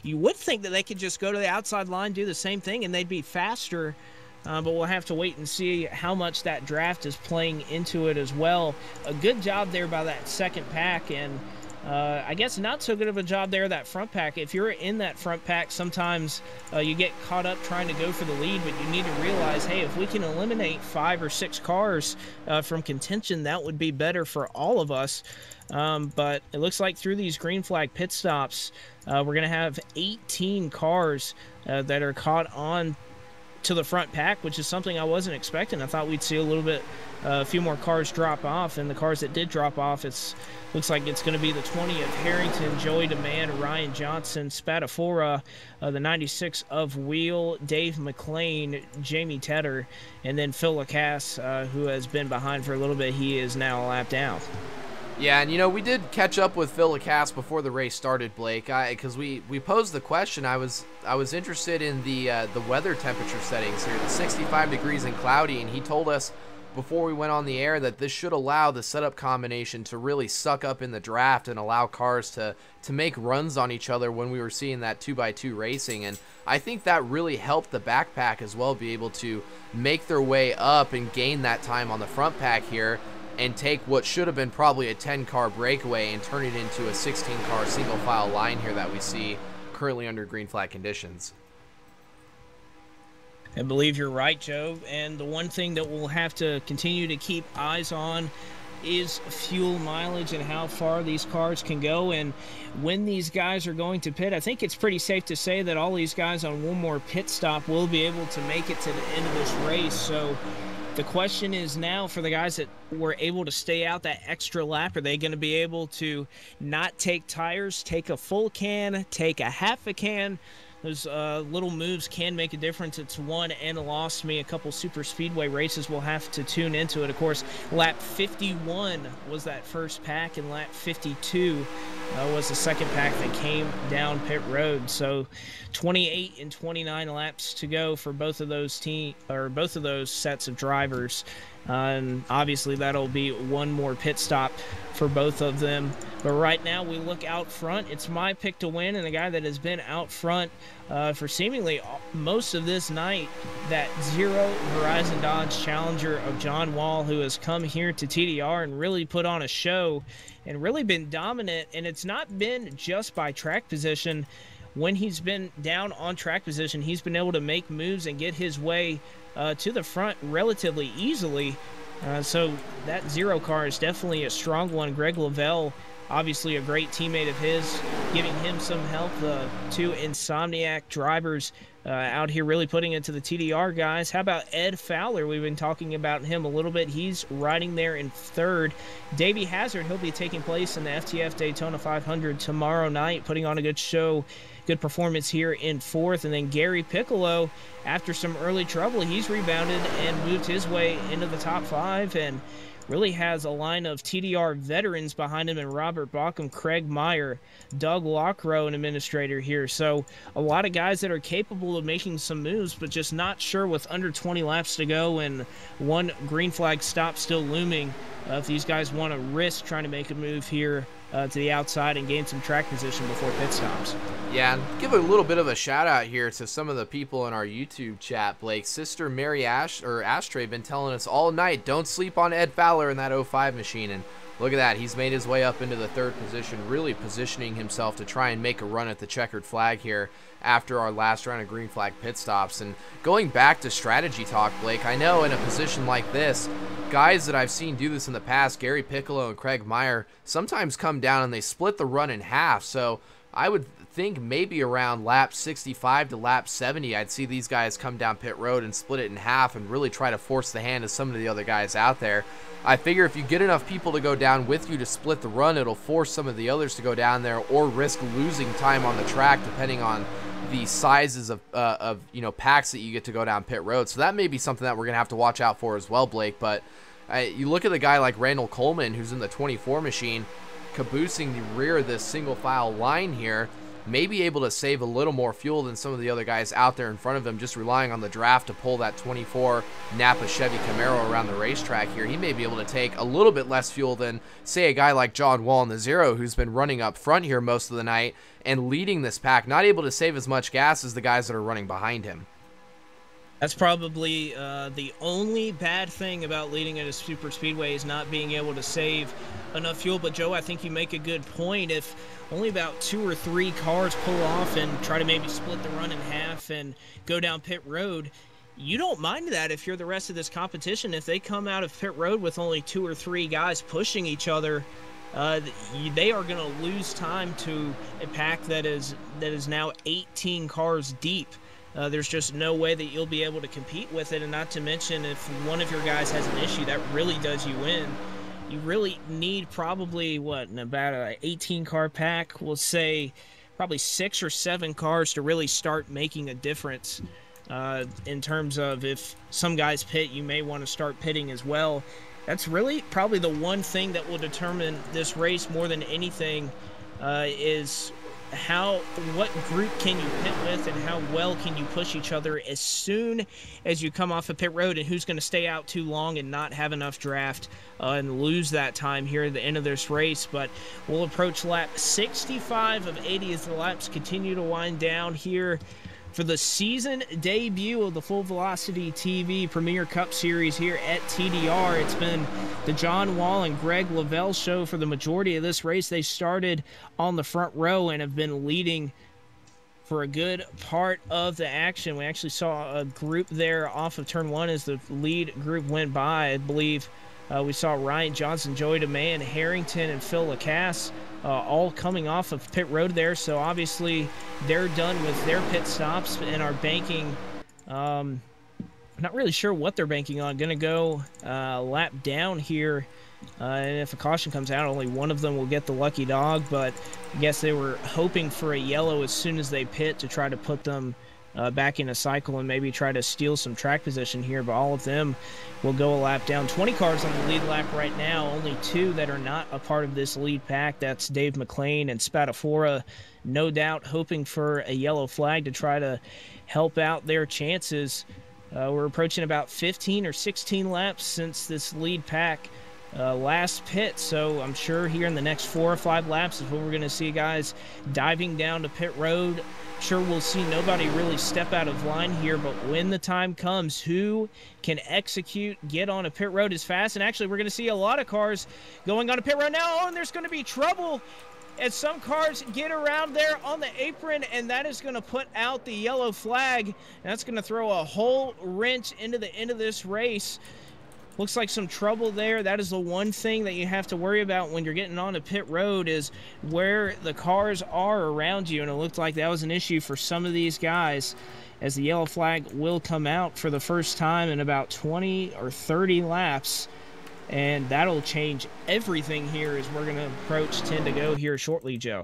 you would think that they could just go to the outside line, do the same thing, and they'd be faster. But we'll have to wait and see how much that draft is playing into it as well. A good job there by that second pack, and I guess not so good of a job there, that front pack. If you're in that front pack, sometimes you get caught up trying to go for the lead, but you need to realize, hey, if we can eliminate 5 or 6 cars from contention, that would be better for all of us. But it looks like through these green flag pit stops, we're going to have 18 cars that are caught on to the front pack, which is something I wasn't expecting. I thought we'd see a few more cars drop off, and the cars that did drop off, looks like it's going to be the 20 of Harrington, Joey DeMann, Ryan Johnson, Spatafora, the 96 of Wheel, Dave McLean, Jamie Tedder, and then Phil Lacasse, who has been behind for a little bit. He is now a lap down. Yeah, and we did catch up with Phil Lacasse before the race started, Blake, because we posed the question. I was interested in the weather temperature settings here, the 65 degrees and cloudy, and he told us before we went on the air that this should allow the setup combination to really suck up in the draft and allow cars to make runs on each other when we were seeing that 2x2 racing. And I think that really helped the backpack as well be able to make their way up and gain that time on the front pack here, and take what should have been probably a 10-car breakaway and turn it into a 16-car single-file line here that we see currently under green flag conditions. I believe you're right, Joe. And the one thing that we'll have to continue to keep eyes on is fuel mileage and how far these cars can go. And when these guys are going to pit, I think it's pretty safe to say that all these guys on one more pit stop will be able to make it to the end of this race. So the question is now for the guys that were able to stay out that extra lap, are they going to be able to not take tires, take a full can, take a half a can? those little moves can make a difference. It's won and lost me a couple super speedway races. We'll have to tune into it. Of course, lap 51 was that first pack, and lap 52 was the second pack that came down pit road. So 28 and 29 laps to go for both of those both of those sets of drivers. And obviously that'll be one more pit stop for both of them. But right now we look out front. It's my pick to win, and the guy that has been out front for seemingly most of this night, that zero Verizon Dodge Challenger of John Wall, who has come here to TDR and really put on a show and really been dominant. And it's not been just by track position. When he's been down on track position, he's been able to make moves and get his way to the front relatively easily. So that zero car is definitely a strong one. Greg Lavelle, obviously a great teammate of his, giving him some help. The two Insomniac drivers out here really putting it to the TDR guys. How about Ed Fowler? We've been talking about him a little bit. He's riding there in third. Davey Hazard, he'll be taking place in the FTF Daytona 500 tomorrow night, putting on a good show. Good performance here in fourth. And then Gary Piccolo, after some early trouble, he's rebounded and moved his way into the top five and really has a line of TDR veterans behind him, and Robert Bauckham, Craig Meyer, Doug Lockrow, an administrator here. So a lot of guys that are capable of making some moves, but just not sure with under 20 laps to go and one green flag stop still looming. If these guys want to risk trying to make a move here to the outside and gain some track position before pit stops. Yeah, and give a little bit of a shout out here to some of the people in our YouTube chat, Blake. Sister Mary Ashtray been telling us all night, don't sleep on Ed Fowler in that 05 machine. And look at that, he's made his way up into the third position, really positioning himself to try and make a run at the checkered flag here after our last round of green flag pit stops. And going back to strategy talk, Blake, I know in a position like this, guys that I've seen do this in the past, Gary Piccolo and Craig Meyer, sometimes come down and they split the run in half. So I would think maybe around lap 65 to lap 70, I'd see these guys come down pit road and split it in half and really try to force the hand of some of the other guys out there. I figure if you get enough people to go down with you to split the run, it'll force some of the others to go down there or risk losing time on the track depending on the sizes of you know, packs that you get to go down pit road. So that may be something that we're gonna have to watch out for as well, Blake. But you look at a guy like Randall Coleman, who's in the 24 machine, caboosing the rear of this single file line here, may be able to save a little more fuel than some of the other guys out there in front of him, just relying on the draft to pull that 24 Napa Chevy Camaro around the racetrack here. He may be able to take a little bit less fuel than, say, a guy like John Wall in the Zero, who's been running up front here most of the night and leading this pack, not able to save as much gas as the guys that are running behind him. That's probably the only bad thing about leading at a super speedway is not being able to save enough fuel. But Joe, I think you make a good point. If only about 2 or 3 cars pull off and try to maybe split the run in half and go down pit road, you don't mind that if you're the rest of this competition. If they come out of pit road with only 2 or 3 guys pushing each other, they are going to lose time to a pack that is now 18 cars deep. There's just no way that you'll be able to compete with it. And not to mention, if one of your guys has an issue, that really does you in. You really need probably, what, in about an 18-car pack, we'll say probably 6 or 7 cars to really start making a difference. In terms of if some guys pit, you may want to start pitting as well. That's really probably the one thing that will determine this race more than anything, is what group can you pit with and how well can you push each other as soon as you come off a pit road, and who's going to stay out too long and not have enough draft and lose that time here at the end of this race. But we'll approach lap 65 of 80 as the laps continue to wind down here for the season debut of the Full Velocity TV Premier Cup Series here at TDR. It's been the John Wall and Greg Lavelle show for the majority of this race. They started on the front row and have been leading for a good part of the action. We actually saw a group there off of turn 1 as the lead group went by. I believe we saw Ryan Johnson, Joey DeMay, Harrington, and Phil Lacasse all coming off of pit road there. So obviously they're done with their pit stops and are banking. Not really sure what they're banking on. Going to go lap down here And if a caution comes out, only one of them will get the lucky dog, but I guess they were hoping for a yellow as soon as they pit to try to put them back in a cycle and maybe try to steal some track position here, but all of them will go a lap down. 20 cars on the lead lap right now, only 2 that are not a part of this lead pack. That's Dave McLean and Spatafora, no doubt hoping for a yellow flag to try to help out their chances. We're approaching about 15 or 16 laps since this lead pack last pit, so I'm sure here in the next 4 or 5 laps is when we're going to see guys diving down to pit road. Sure, we'll see nobody really step out of line here, but when the time comes, who can execute, get on a pit road as fast? And actually, we're going to see a lot of cars going on a pit road now. Oh, and there's going to be trouble as some cars get around there on the apron, and that is going to put out the yellow flag. And that's going to throw a whole wrench into the end of this race. Looks like some trouble there. That is the one thing that you have to worry about when you're getting on a pit road is where the cars are around you. And it looked like that was an issue for some of these guys as the yellow flag will come out for the first time in about 20 or 30 laps. And that'll change everything here as we're going to approach 10 to go here shortly, Joe.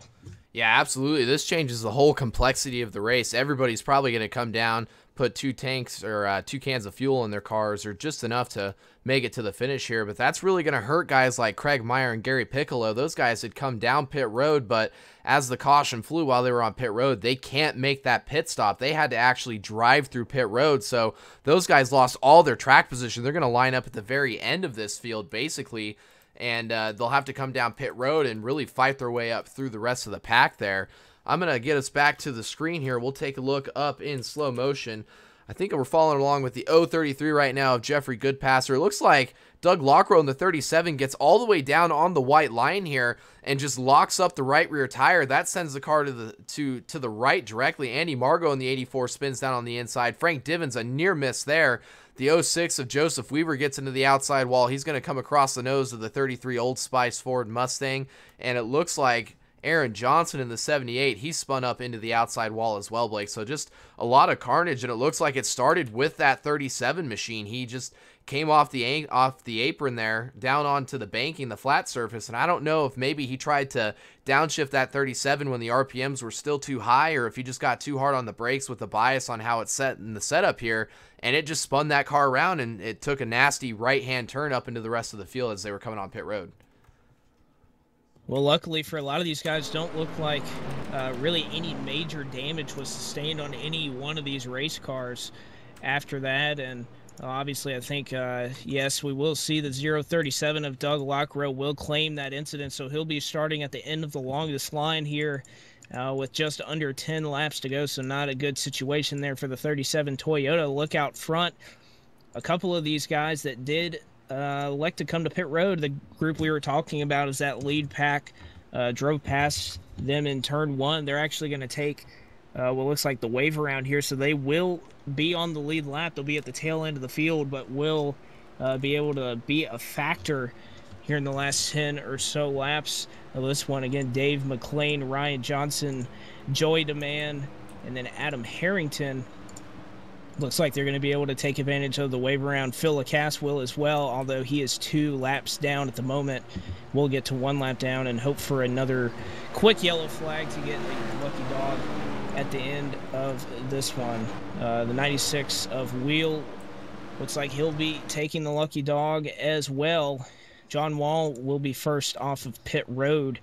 Yeah, absolutely. This changes the whole complexity of the race. Everybody's probably going to come down, put 2 tanks or 2 cans of fuel in their cars or just enough to make it to the finish here. But that's really going to hurt guys like Craig Meyer and Gary Piccolo. Those guys had come down pit road, but as the caution flew while they were on pit road, they can't make that pit stop. They had to actually drive through pit road. So those guys lost all their track position. They're going to line up at the very end of this field, basically, and they'll have to come down pit road and really fight their way up through the rest of the pack there. I'm going to get us back to the screen here. We'll take a look up in slow motion. I think we're following along with the 033 right now of Jeffrey Goodpasser. It looks like Doug Lockrow in the 37 gets all the way down on the white line here and just locks up the right rear tire. That sends the car to the right directly. Andy Margot in the 84 spins down on the inside. Frank Divins, a near miss there. The 06 of Joseph Weaver gets into the outside wall. He's going to come across the nose of the 33 Old Spice Ford Mustang, and it looks like Aaron Johnson in the 78, he spun up into the outside wall as well, Blake. So just a lot of carnage, and it looks like it started with that 37 machine. He just came off the apron there, down onto the banking, the flat surface, and I don't know if maybe he tried to downshift that 37 when the RPMs were still too high, or if he just got too hard on the brakes with the bias on how it's set in the setup here, and it just spun that car around, and it took a nasty right-hand turn up into the rest of the field as they were coming on pit road. Well, luckily for a lot of these guys, don't look like really any major damage was sustained on any one of these race cars after that. And obviously, I think, yes, we will see the 037 of Doug Lockrow will claim that incident. So he'll be starting at the end of the longest line here with just under 10 laps to go. So not a good situation there for the 37 Toyota. Look out front. A couple of these guys that did elect to come to pit road. The group we were talking about is that lead pack drove past them in turn 1. They're actually going to take what looks like the wave around here, so they will be on the lead lap. They'll be at the tail end of the field, but will be able to be a factor here in the last 10 or so laps of this one. Again, Dave McLean, Ryan Johnson, Joey DeMann, and then Adam Harrington. Looks like they're going to be able to take advantage of the wave around. Phil Lacasse will as well, although he is 2 laps down at the moment. We'll get to 1 lap down and hope for another quick yellow flag to get a lucky dog at the end of this one. The 96 of Wheel looks like he'll be taking the lucky dog as well. John Wall will be first off of pit road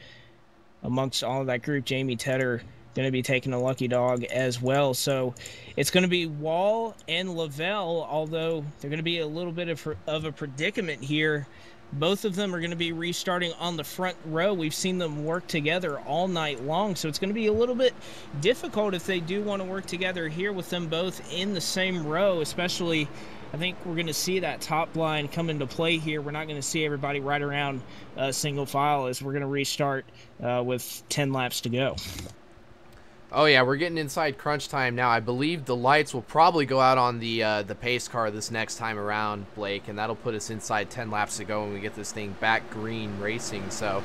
amongst all of that group. Jamie Tedder going to be taking a lucky dog as well. So it's going to be Wall and Lavelle, although they're going to be a little bit of a predicament here. Both of them are going to be restarting on the front row. We've seen them work together all night long, so it's going to be a little bit difficult if they do want to work together here with them both in the same row, especially I think we're going to see that top line come into play here. We're not going to see everybody right around single file as we're going to restart with 10 laps to go. Oh yeah, we're getting inside crunch time now. I believe the lights will probably go out on the pace car this next time around, Blake, and that'll put us inside 10 laps to go when we get this thing back green racing. So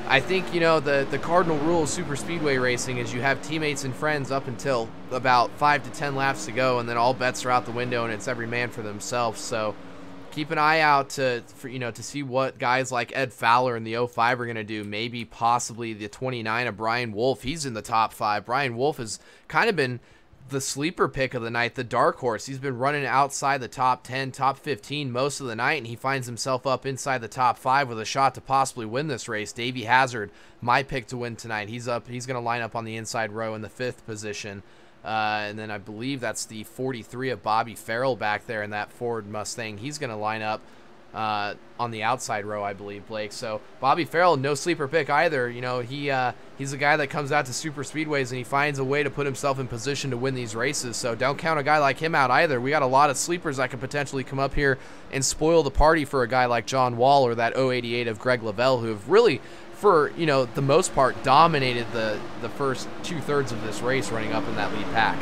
I think, you know, the cardinal rule of super speedway racing is you have teammates and friends up until about 5 to 10 laps to go, and then all bets are out the window and it's every man for themselves. So keep an eye out to see what guys like Ed Fowler in the 05 are going to do. Maybe possibly the 29 of Brian Wolf. He's in the top 5. Brian Wolf has kind of been the sleeper pick of the night, the dark horse. He's been running outside the top 10, top 15 most of the night, and he finds himself up inside the top 5 with a shot to possibly win this race. Davey Hazard, my pick to win tonight. He's going to line up on the inside row in the 5th position. And then I believe that's the 43 of Bobby Farrell back there in that Ford Mustang. He's going to line up on the outside row, I believe, Blake. So Bobby Farrell, no sleeper pick either. He's a guy that comes out to super speedways and he finds a way to put himself in position to win these races. So don't count a guy like him out either. We got a lot of sleepers that could potentially come up here and spoil the party for a guy like John Wall or that 088 of Greg Lavelle, who have really, for the most part, dominated the first 2/3 of this race running up in that lead pack.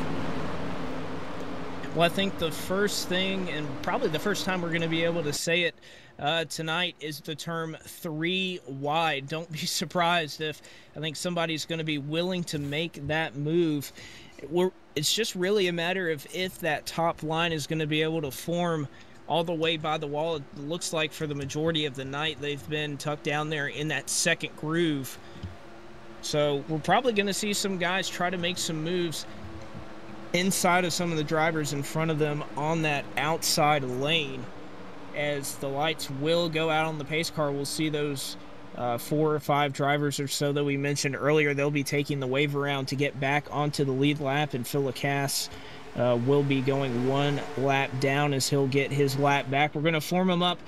Well, I think the first thing, and probably the first time we're going to be able to say it tonight, is the term 3 wide. Don't be surprised if I think somebody's going to be willing to make that move. It's just really a matter of if that top line is going to be able to form all the way by the wall. It looks like for the majority of the night they've been tucked down there in that second groove. So we're probably going to see some guys try to make some moves inside of some of the drivers in front of them on that outside lane. As the lights will go out on the pace car, we'll see those 4 or 5 drivers or so that we mentioned earlier. They'll be taking the wave around to get back onto the lead lap, and Phil Lacasse will be going 1 lap down as he'll get his lap back. We're going to form them up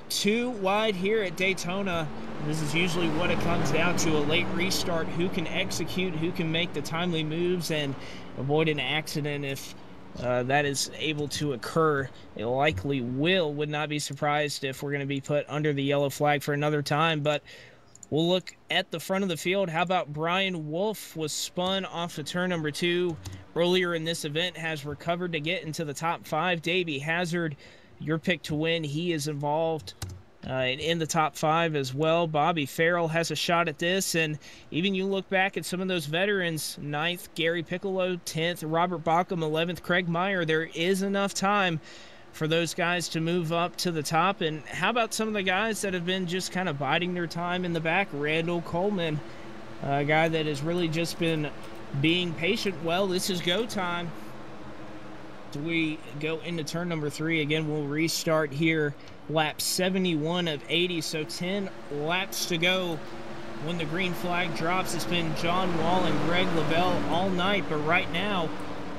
2 wide here at Daytona. This is usually what it comes down to, a late restart. Who can execute, who can make the timely moves and avoid an accident if that is able to occur. It likely will. Would not be surprised if we're going to be put under the yellow flag for another time. But we'll look at the front of the field. How about Brian Wolf? Was spun off of turn number 2 earlier in this event, has recovered to get into the top 5. Davey Hazard, your pick to win. He is involved in the top 5 as well. Bobby Farrell has a shot at this, and even you look back at some of those veterans, 9th, Gary Piccolo, 10th, Robert Bauckham, 11th, Craig Meyer. There is enough time for those guys to move up to the top. And how about some of the guys that have been just kind of biding their time in the back? Randall Coleman, a guy that has really just been being patient. Well, this is go time. We go into turn number 3. Again, we'll restart here. Lap 71 of 80, so 10 laps to go when the green flag drops. It's been John Wall and Greg Lavelle all night, but right now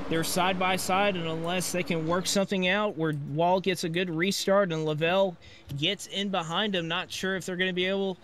they're side by side, and unless they can work something out where Wall gets a good restart and Lavelle gets in behind him, not sure if they're going to be able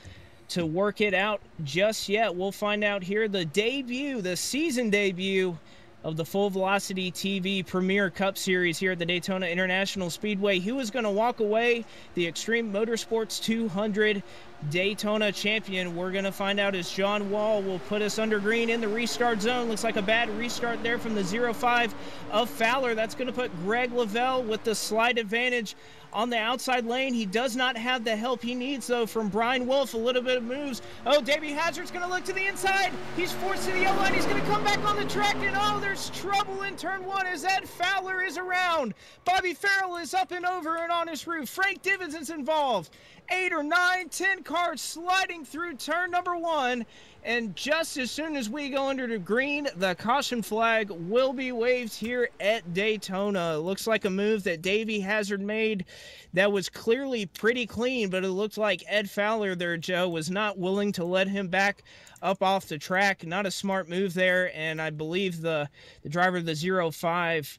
to work it out just yet. We'll find out here. The debut, the season debut of the Full Velocity TV Premier Cup Series here at the Daytona International Speedway. Who is going to walk away the Extreme Motorsports 200 Daytona champion? We're going to find out as John Wall will put us under green in the restart zone. Looks like a bad restart there from the 05 of Fowler. That's going to put Greg Lavelle with the slight advantage on the outside lane. He does not have the help he needs, though, from Brian Wolf. A little bit of moves. Oh, Davey Hazard's going to look to the inside. He's forced to the yellow line. He's going to come back on the track, and oh, there's trouble in turn 1 as Ed Fowler is around. Bobby Farrell is up and over and on his roof. Frank Divins involved. 8 or 9, 10 cars sliding through turn number 1. And just as soon as we go under the green, the caution flag will be waved here at Daytona. It looks like a move that Davey Hazard made that was clearly pretty clean, but it looked like Ed Fowler there, Joe, was not willing to let him back up off the track. Not a smart move there, and I believe the driver of the 05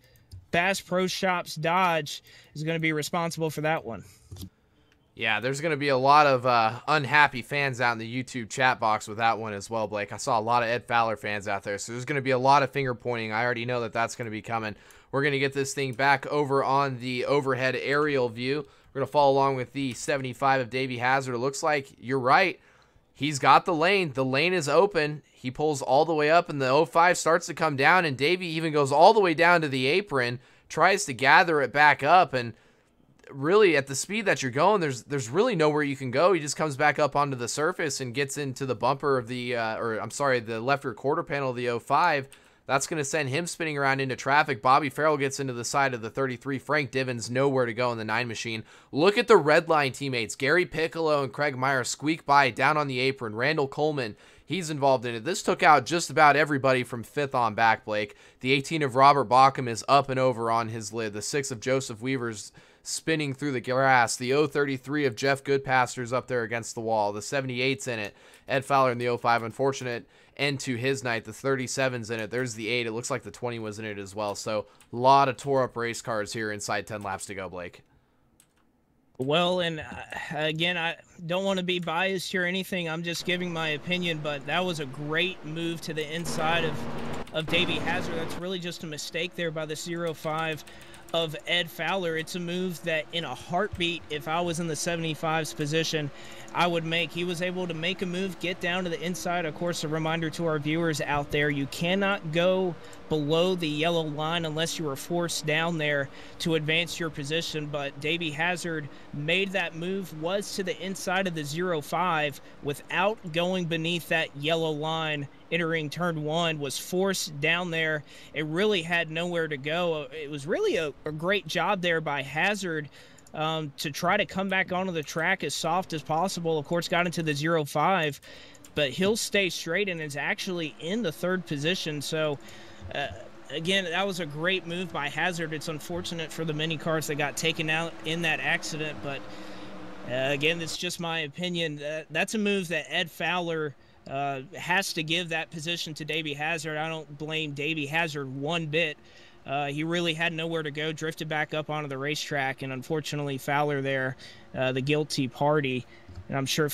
Bass Pro Shops Dodge is going to be responsible for that one. Yeah, there's going to be a lot of unhappy fans out in the YouTube chat box with that one as well, Blake. I saw a lot of Ed Fowler fans out there, so there's going to be a lot of finger pointing. I already know that that's going to be coming. We're going to get this thing back over on the overhead aerial view. We're going to follow along with the 75 of Davey Hazard. It looks like you're right. He's got the lane. The lane is open. He pulls all the way up, and the 05 starts to come down, and Davey even goes all the way down to the apron, tries to gather it back up, and really at the speed that you're going, there's really nowhere you can go. He just comes back up onto the surface and gets into the bumper of the the left rear quarter panel of the 05. That's going to send him spinning around into traffic. Bobby Farrell gets into the side of the 33. Frank Divins nowhere to go in the 9 machine. Look at the red line teammates. Gary Piccolo and Craig Meyer squeak by down on the apron. Randall Coleman, he's involved in it. This took out just about everybody from 5th on back, Blake. The 18 of Robert Bauckham is up and over on his lid. The 6 of Joseph Weaver's spinning through the grass. The 033 of Jeff Goodpaster's up there against the wall. The 78's in it. Ed Fowler in the 05. Unfortunate end to his night. The 37's in it. There's the 8. It looks like the 20 was in it as well. So a lot of tore up race cars here inside 10 laps to go, Blake. Well, and again, I don't want to be biased here or anything. I'm just giving my opinion, but that was a great move to the inside of Davey Hazard. That's really just a mistake there by the 05 of Ed Fowler. It's a move that in a heartbeat, if I was in the 75's position, I would make. He was able to make a move, get down to the inside. Of course, a reminder to our viewers out there, you cannot go below the yellow line unless you are forced down there to advance your position. But Davey Hazard made that move, was to the inside of the 05 without going beneath that yellow line. Entering turn 1, was forced down there. It really had nowhere to go. It was really a great job there by Hazard to try to come back onto the track as soft as possible. Of course, got into the 05, but he'll stay straight and is actually in the 3rd position. So again, that was a great move by Hazard. It's unfortunate for the many cars that got taken out in that accident, but again, it's just my opinion. That's a move that Ed Fowler has to give that position to Davey Hazard. I don't blame Davey Hazard one bit. He really had nowhere to go, drifted back up onto the racetrack, and unfortunately Fowler there, the guilty party. And I'm sure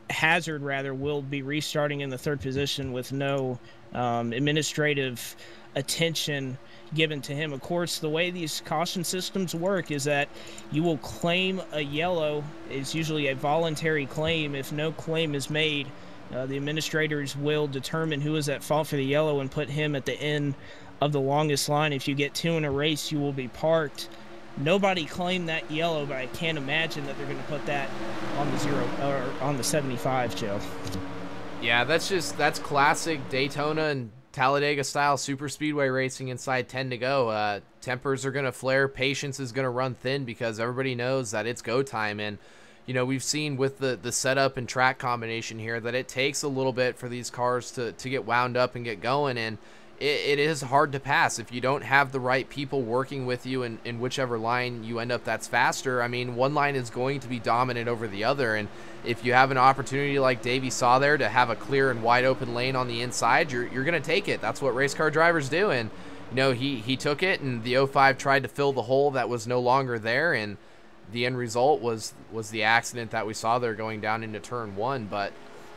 Hazard will be restarting in the 3rd position with no administrative attention given to him. Of course, the way these caution systems work is that you will claim a yellow. It's usually a voluntary claim. If no claim is made, the administrators will determine who is at fault for the yellow and put him at the end of the longest line. If you get 2 in a race, you will be parked. Nobody claimed that yellow, but I can't imagine that they're going to put that on the 75, Joe. Yeah, that's classic Daytona and Talladega style super speedway racing inside 10 to go. Tempers are going to flare. Patience is going to run thin because everybody knows that it's go time. And you know, we've seen with the setup and track combination here that it takes a little bit for these cars to get wound up and get going, and it is hard to pass if you don't have the right people working with you in whichever line you end up that's faster. I mean, one line is going to be dominant over the other, and if you have an opportunity like Davey saw there to have a clear and wide open lane on the inside, you're going to take it. That's what race car drivers do, and you know, he took it, and the 05 tried to fill the hole that was no longer there, and the end result was the accident that we saw there going down into turn 1. But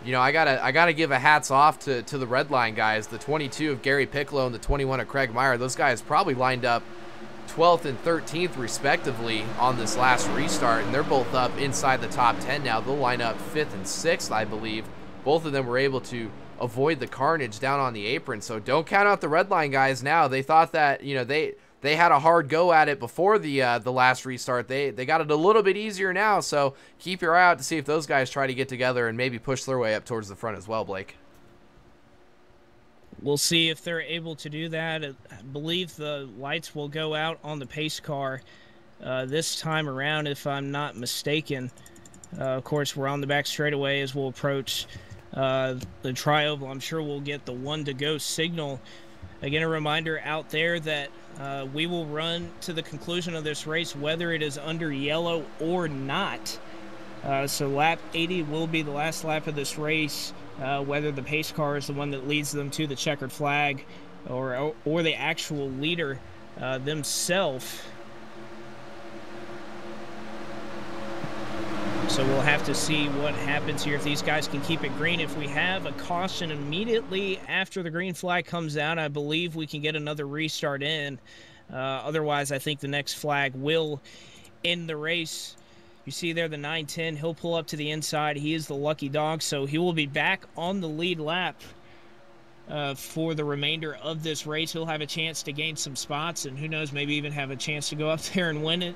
you know, I gotta give a hats off to the red line guys. The 22 of Gary Piccolo and the 21 of Craig Meyer. Those guys probably lined up 12th and 13th respectively on this last restart, and they're both up inside the top 10 now. They'll line up 5th and 6th, I believe. Both of them were able to avoid the carnage down on the apron. So don't count out the red line guys now. They thought that, you know, they had a hard go at it before the last restart. They got it a little bit easier now, so keep your eye out to see if those guys try to get together and maybe push their way up towards the front as well, Blake. We'll see if they're able to do that. I believe the lights will go out on the pace car this time around, if I'm not mistaken. Of course, we're on the back straightaway as we'll approach the tri-oval. I'm sure we'll get the 1 to go signal. Again, a reminder out there that we will run to the conclusion of this race whether it is under yellow or not. So lap 80 will be the last lap of this race, whether the pace car is the one that leads them to the checkered flag or the actual leader themselves. So we'll have to see what happens here if these guys can keep it green. If we have a caution immediately after the green flag comes out, I believe we can get another restart in. Otherwise, I think the next flag will end the race. You see there the 910. He'll pull up to the inside. He is the lucky dog, so he will be back on the lead lap for the remainder of this race. He'll have a chance to gain some spots, and who knows, maybe even have a chance to go up there and win it,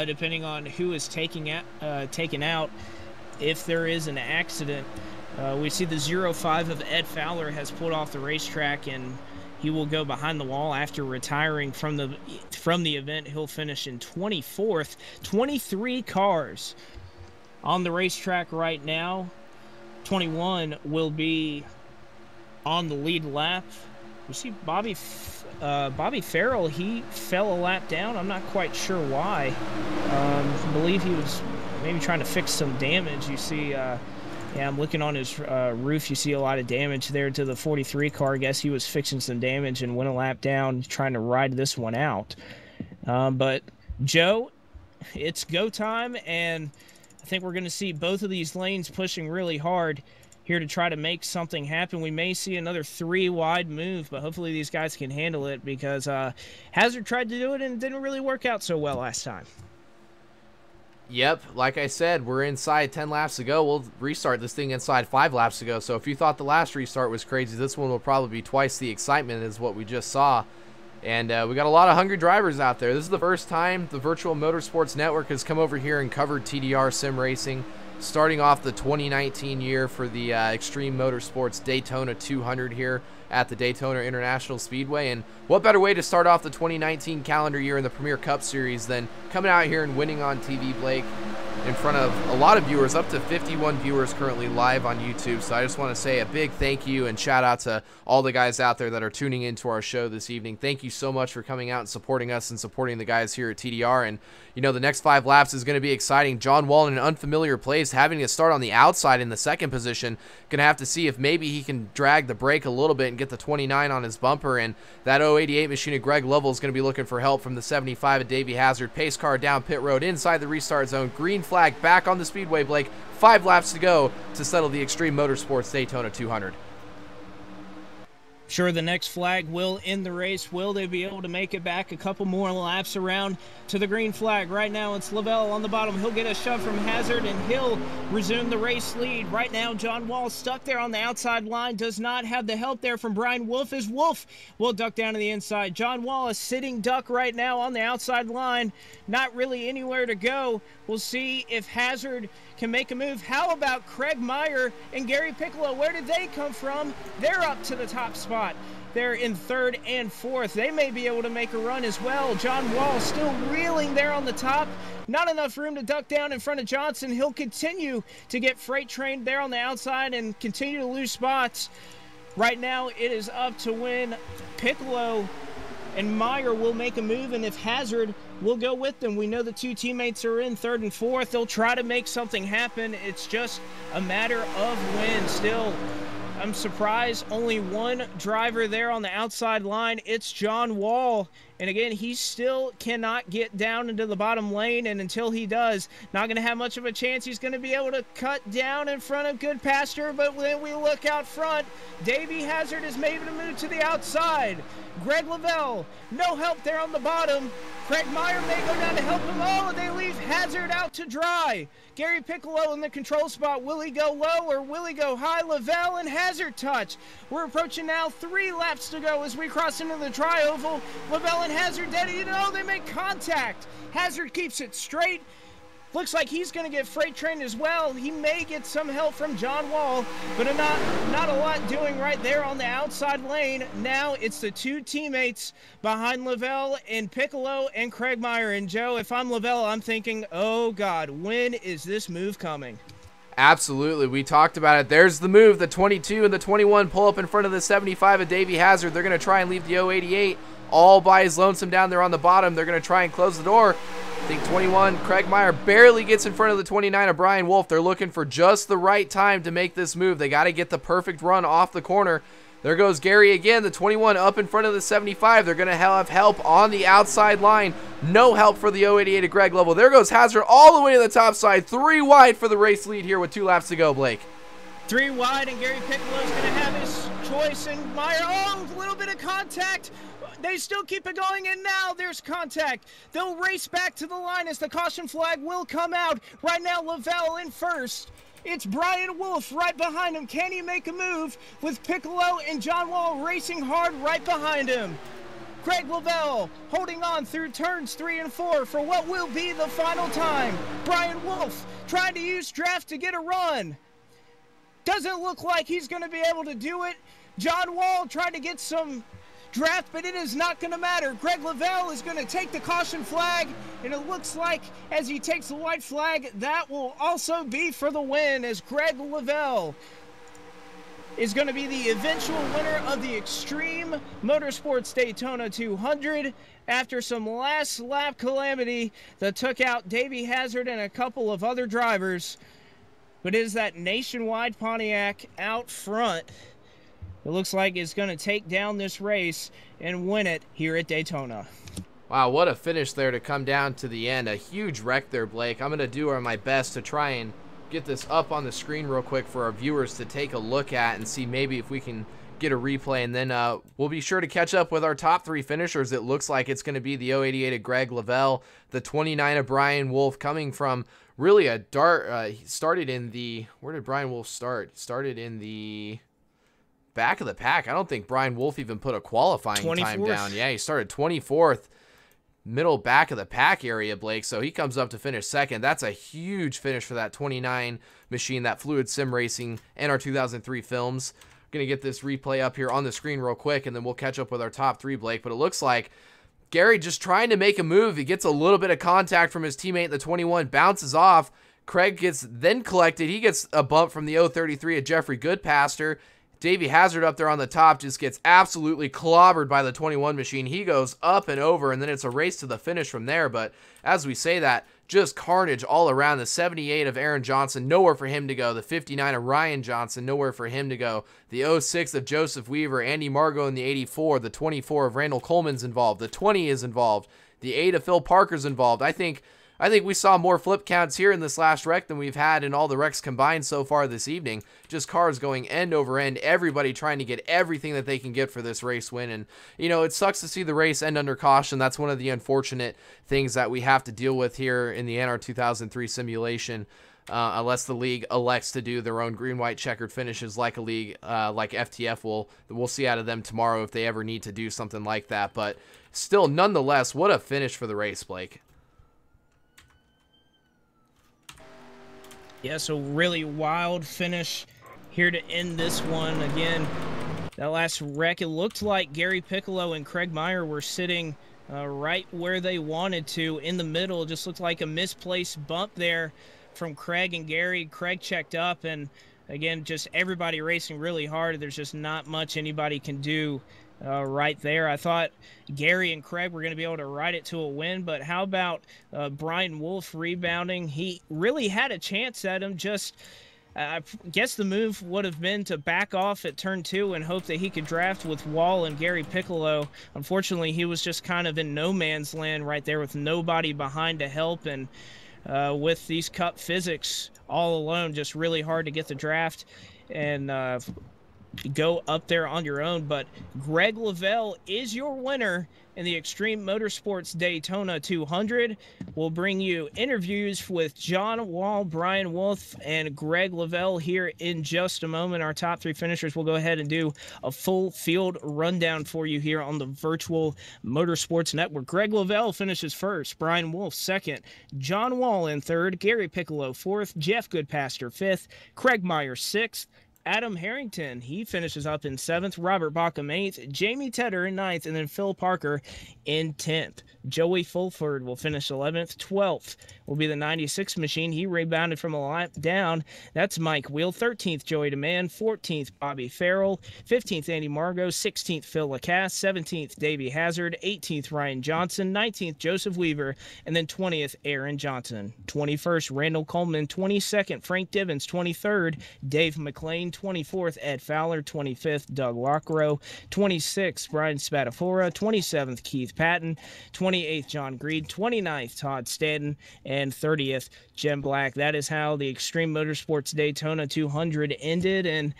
depending on who is taken out if there is an accident. We see the 05 of Ed Fowler has pulled off the racetrack, and He will go behind the wall after retiring from the event. He'll finish in 24th. 23 cars on the racetrack right now. 21 will be on the lead lap. You see Bobby Farrell, he fell a lap down. I'm not quite sure why. I believe he was maybe trying to fix some damage. You see, yeah, I'm looking on his roof. You see a lot of damage there to the 43 car. I guess he was fixing some damage and went a lap down trying to ride this one out. But, Joe, it's go time, and I think we're going to see both of these lanes pushing really hard here to try to make something happen. We may see another 3-wide move, but hopefully these guys can handle it because Hazard tried to do it and it didn't really work out so well last time. Yep, like I said, we're inside 10 laps to go. We'll restart this thing inside 5 laps to go. So if you thought the last restart was crazy, this one will probably be twice the excitement as what we just saw. And we got a lot of hungry drivers out there. This is the first time the Virtual Motorsports Network has come over here and covered TDR sim racing, starting off the 2019 year for the Extreme Motorsports Daytona 200 here at the Daytona International Speedway. And what better way to start off the 2019 calendar year in the Premier Cup Series than coming out here and winning on TV, Blake, in front of a lot of viewers, up to 51 viewers currently live on YouTube. So I just want to say a big thank you and shout out to all the guys out there that are tuning into our show this evening. Thank you so much for coming out and supporting us and supporting the guys here at TDR. And, you know, the next 5 laps is going to be exciting. John Wall in an unfamiliar place, having to start on the outside in the second position. Going to have to see if maybe he can drag the brake a little bit and get the 29 on his bumper. And that 088 machine of Greg Lovell is going to be looking for help from the 75 of Davey Hazard. Pace car down pit road inside the restart zone. Green flag back on the speedway, Blake. 5 laps to go to settle the Extreme Motorsports Daytona 200. Sure, the next flag will end the race. Will they be able to make it back a couple more laps around to the green flag? Right now it's Lavelle on the bottom. He'll get a shove from Hazard and he'll resume the race lead. Right now John Wall stuck there on the outside line. Does not have the help there from Brian Wolf as Wolf will duck down to the inside. John Wall a sitting duck right now on the outside line. Not really anywhere to go. We'll see if Hazard can make a move. How about Craig Meyer and Gary Piccolo? Where did they come from? They're up to the top spot. They're in 3rd and 4th. They may be able to make a run as well. John Wall still reeling there on the top. Not enough room to duck down in front of Johnson. He'll continue to get freight trained there on the outside and continue to lose spots. Right now it is up to win. Piccolo and Meyer will make a move, and if Hazard will go with them. We know the 2 teammates are in 3rd and 4th. They'll try to make something happen. It's just a matter of when. Still, I'm surprised only 1 driver there on the outside line. It's John Wall. And again, he still cannot get down into the bottom lane, and until he does, not going to have much of a chance. He's going to be able to cut down in front of Goodpaster, but when we look out front, Davey Hazard is maybe to move to the outside. Greg Lavelle, no help there on the bottom. Craig Meyer may go down to help him. Oh, they leave Hazard out to dry. Gary Piccolo in the control spot. Will he go low or will he go high? Lavelle and Hazard touch. We're approaching now 3 laps to go as we cross into the tri-oval. Lavelle and Hazard dead. You know, they make contact. Hazard keeps it straight. Looks like he's going to get freight trained as well. He may get some help from John Wall, but not a lot doing right there on the outside lane. Now it's the 2 teammates behind Lavelle and Piccolo and Craig Meyer. And Joe, if I'm Lavelle, I'm thinking, oh God, when is this move coming? Absolutely. We talked about it. There's the move. The 22 and the 21 pull up in front of the 75 of Davey Hazard. They're going to try and leave the 088 all by his lonesome down there on the bottom. They're going to try and close the door. I think 21, Craig Meyer barely gets in front of the 29 of Brian Wolf. They're looking for just the right time to make this move. They got to get the perfect run off the corner. There goes Gary again, the 21 up in front of the 75. They're going to have help on the outside line. No help for the 088 of Greg Lovell. There goes Hazard all the way to the top side. 3 wide for the race lead here with 2 laps to go, Blake. 3 wide, and Gary Piccolo's going to have his choice, and Meyer, oh, a little bit of contact. They still keep it going, and now there's contact. They'll race back to the line as the caution flag will come out. Right now, Lavelle in first. It's Brian Wolf right behind him. Can he make a move with Piccolo and John Wall racing hard right behind him? Greg Lavelle holding on through turns 3 and 4 for what will be the final time. Brian Wolf trying to use draft to get a run. Doesn't look like he's going to be able to do it. John Wall trying to get some draft, but it is not going to matter. Greg Lavelle is going to take the caution flag, and it looks like as he takes the white flag, that will also be for the win, as Greg Lavelle is going to be the eventual winner of the Extreme Motorsports Daytona 200 after some last lap calamity that took out Davey Hazard and a couple of other drivers. But it is that nationwide Pontiac out front, it looks like it's going to take down this race and win it here at Daytona. Wow, what a finish there to come down to the end. A huge wreck there, Blake. I'm going to do my best to try and get this up on the screen real quick for our viewers to take a look at and see maybe if we can get a replay. And then we'll be sure to catch up with our top 3 finishers. It looks like it's going to be the 088 of Greg Lavelle, the 29 of Brian Wolf, coming from really a dart. He started in the, where did Brian Wolf start? He started in the back of the pack. I don't think Brian Wolf even put a qualifying 24th. time down. Yeah, he started 24th, middle back of the pack area, Blake. So he comes up to finish second. That's a huge finish for that 29 machine, that Fluid Sim Racing NR 2003 Films. Going to get this replay up here on the screen real quick, and then we'll catch up with our top 3, Blake. But it looks like Gary just trying to make a move. He gets a little bit of contact from his teammate in the 21, bounces off. Craig gets then collected. He gets a bump from the 033 of Jeffrey Goodpaster. Davey Hazard up there on the top just gets absolutely clobbered by the 21 machine. He goes up and over, and then it's a race to the finish from there. But as we say that, just carnage all around. The 78 of Aaron Johnson, nowhere for him to go. The 59 of Ryan Johnson, nowhere for him to go. The 06 of Joseph Weaver, Andy Margot in the 84. The 24 of Randall Coleman's involved. The 20 is involved. The 8 of Phil Parker's involved. I think we saw more flip counts here in this last wreck than we've had in all the wrecks combined so far this evening. Just cars going end over end, everybody trying to get everything that they can get for this race win. And, you know, it sucks to see the race end under caution. That's one of the unfortunate things that we have to deal with here in the NR 2003 simulation, unless the league elects to do their own green-white checkered finishes like a league like FTF will. We'll see out of them tomorrow if they ever need to do something like that. But still, nonetheless, what a finish for the race, Blake. Yeah, so really wild finish here to end this one. Again, that last wreck, it looked like Gary Piccolo and Craig Meyer were sitting right where they wanted to in the middle. It just looked like a misplaced bump there from Craig and Gary. Craig checked up, and again, just everybody racing really hard. There's just not much anybody can do right there. I thought Gary and Craig were going to be able to ride it to a win, but how about Brian Wolf rebounding? He really had a chance at him. Just I guess the move would have been to back off at turn 2 and hope that he could draft with Wall and Gary Piccolo. Unfortunately, he was just kind of in no man's land right there with nobody behind to help, and with these cup physics all alone, just really hard to get the draft and go up there on your own. But Greg Lavelle is your winner in the Extreme Motorsports Daytona 200. We'll bring you interviews with John Wall, Brian Wolf, and Greg Lavelle here in just a moment. Our top 3 finishers will go ahead and do a full field rundown for you here on the Virtual Motorsports Network. Greg Lavelle finishes first, Brian Wolf second, John Wall in third, Gary Piccolo fourth, Jeff Goodpaster fifth, Craig Meyer sixth, Adam Harrington, he finishes up in 7th. Robert Bockham 8th. Jamie Tedder in 9th. And then Phil Parker in 10th. Joey Fulford will finish 11th. 12th will be the 96 machine. He rebounded from a lap down. That's Mike Wheel. 13th, Joey DeMann. 14th, Bobby Farrell. 15th, Andy Margot. 16th, Phil Lacasse. 17th, Davey Hazard. 18th, Ryan Johnson. 19th, Joseph Weaver. And then 20th, Aaron Johnson. 21st, Randall Coleman. 22nd, Frank Divens. 23rd, Dave McLean. 24th, Ed Fowler. 25th, Doug Lockrow. 26th, Brian Spatafora. 27th, Keith Patton. 28th, John Greed. 29th, Todd Stanton. And 30th, Jim Black. That is how the Extreme Motorsports Daytona 200 ended. And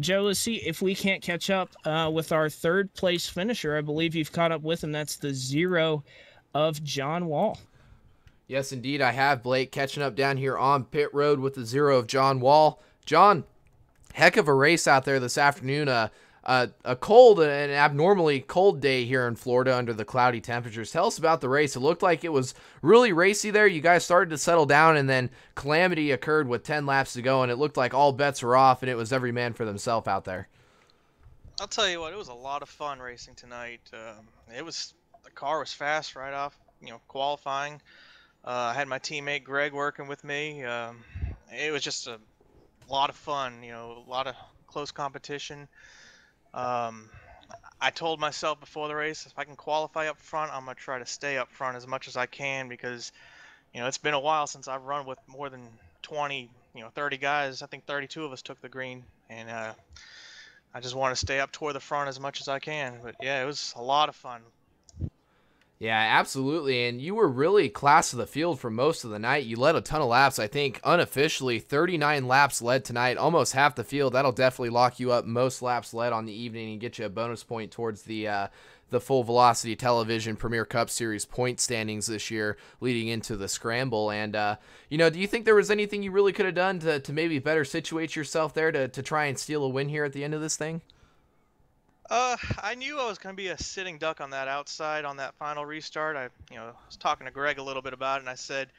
Joe, let's see if we can't catch up with our 3rd place finisher. I believe you've caught up with him. That's the 0 of John Wall. Yes, indeed, I have, Blake, catching up down here on pit road with the 0 of John Wall. John, heck of a race out there this afternoon. A cold and abnormally cold day here in Florida under the cloudy temperatures. Tell us about the race. It looked like it was really racy there. You guys started to settle down, and then calamity occurred with 10 laps to go, and it looked like all bets were off, and it was every man for themselves out there. I'll tell you what, it was a lot of fun racing tonight. The car was fast right off, qualifying. I had my teammate Greg working with me. It was just a lot of fun, a lot of close competition. Um, I told myself before the race, if I can qualify up front, I'm gonna try to stay up front as much as I can because, it's been a while since I've run with more than 20, 30 guys. I think 32 of us took the green, and I just want to stay up toward the front as much as I can. But yeah, it was a lot of fun. Yeah, absolutely. And you were really class of the field for most of the night. You led a ton of laps. I think unofficially 39 laps led tonight, almost half the field. That'll definitely lock you up most laps led on the evening and get you a bonus point towards the full velocity television Premier Cup Series point standings this year leading into the scramble. And, do you think there was anything you really could have done to maybe better situate yourself there to try and steal a win here at the end of this thing? I knew I was going to be a sitting duck on that outside on that final restart. I was talking to Greg a little bit about it, and I said,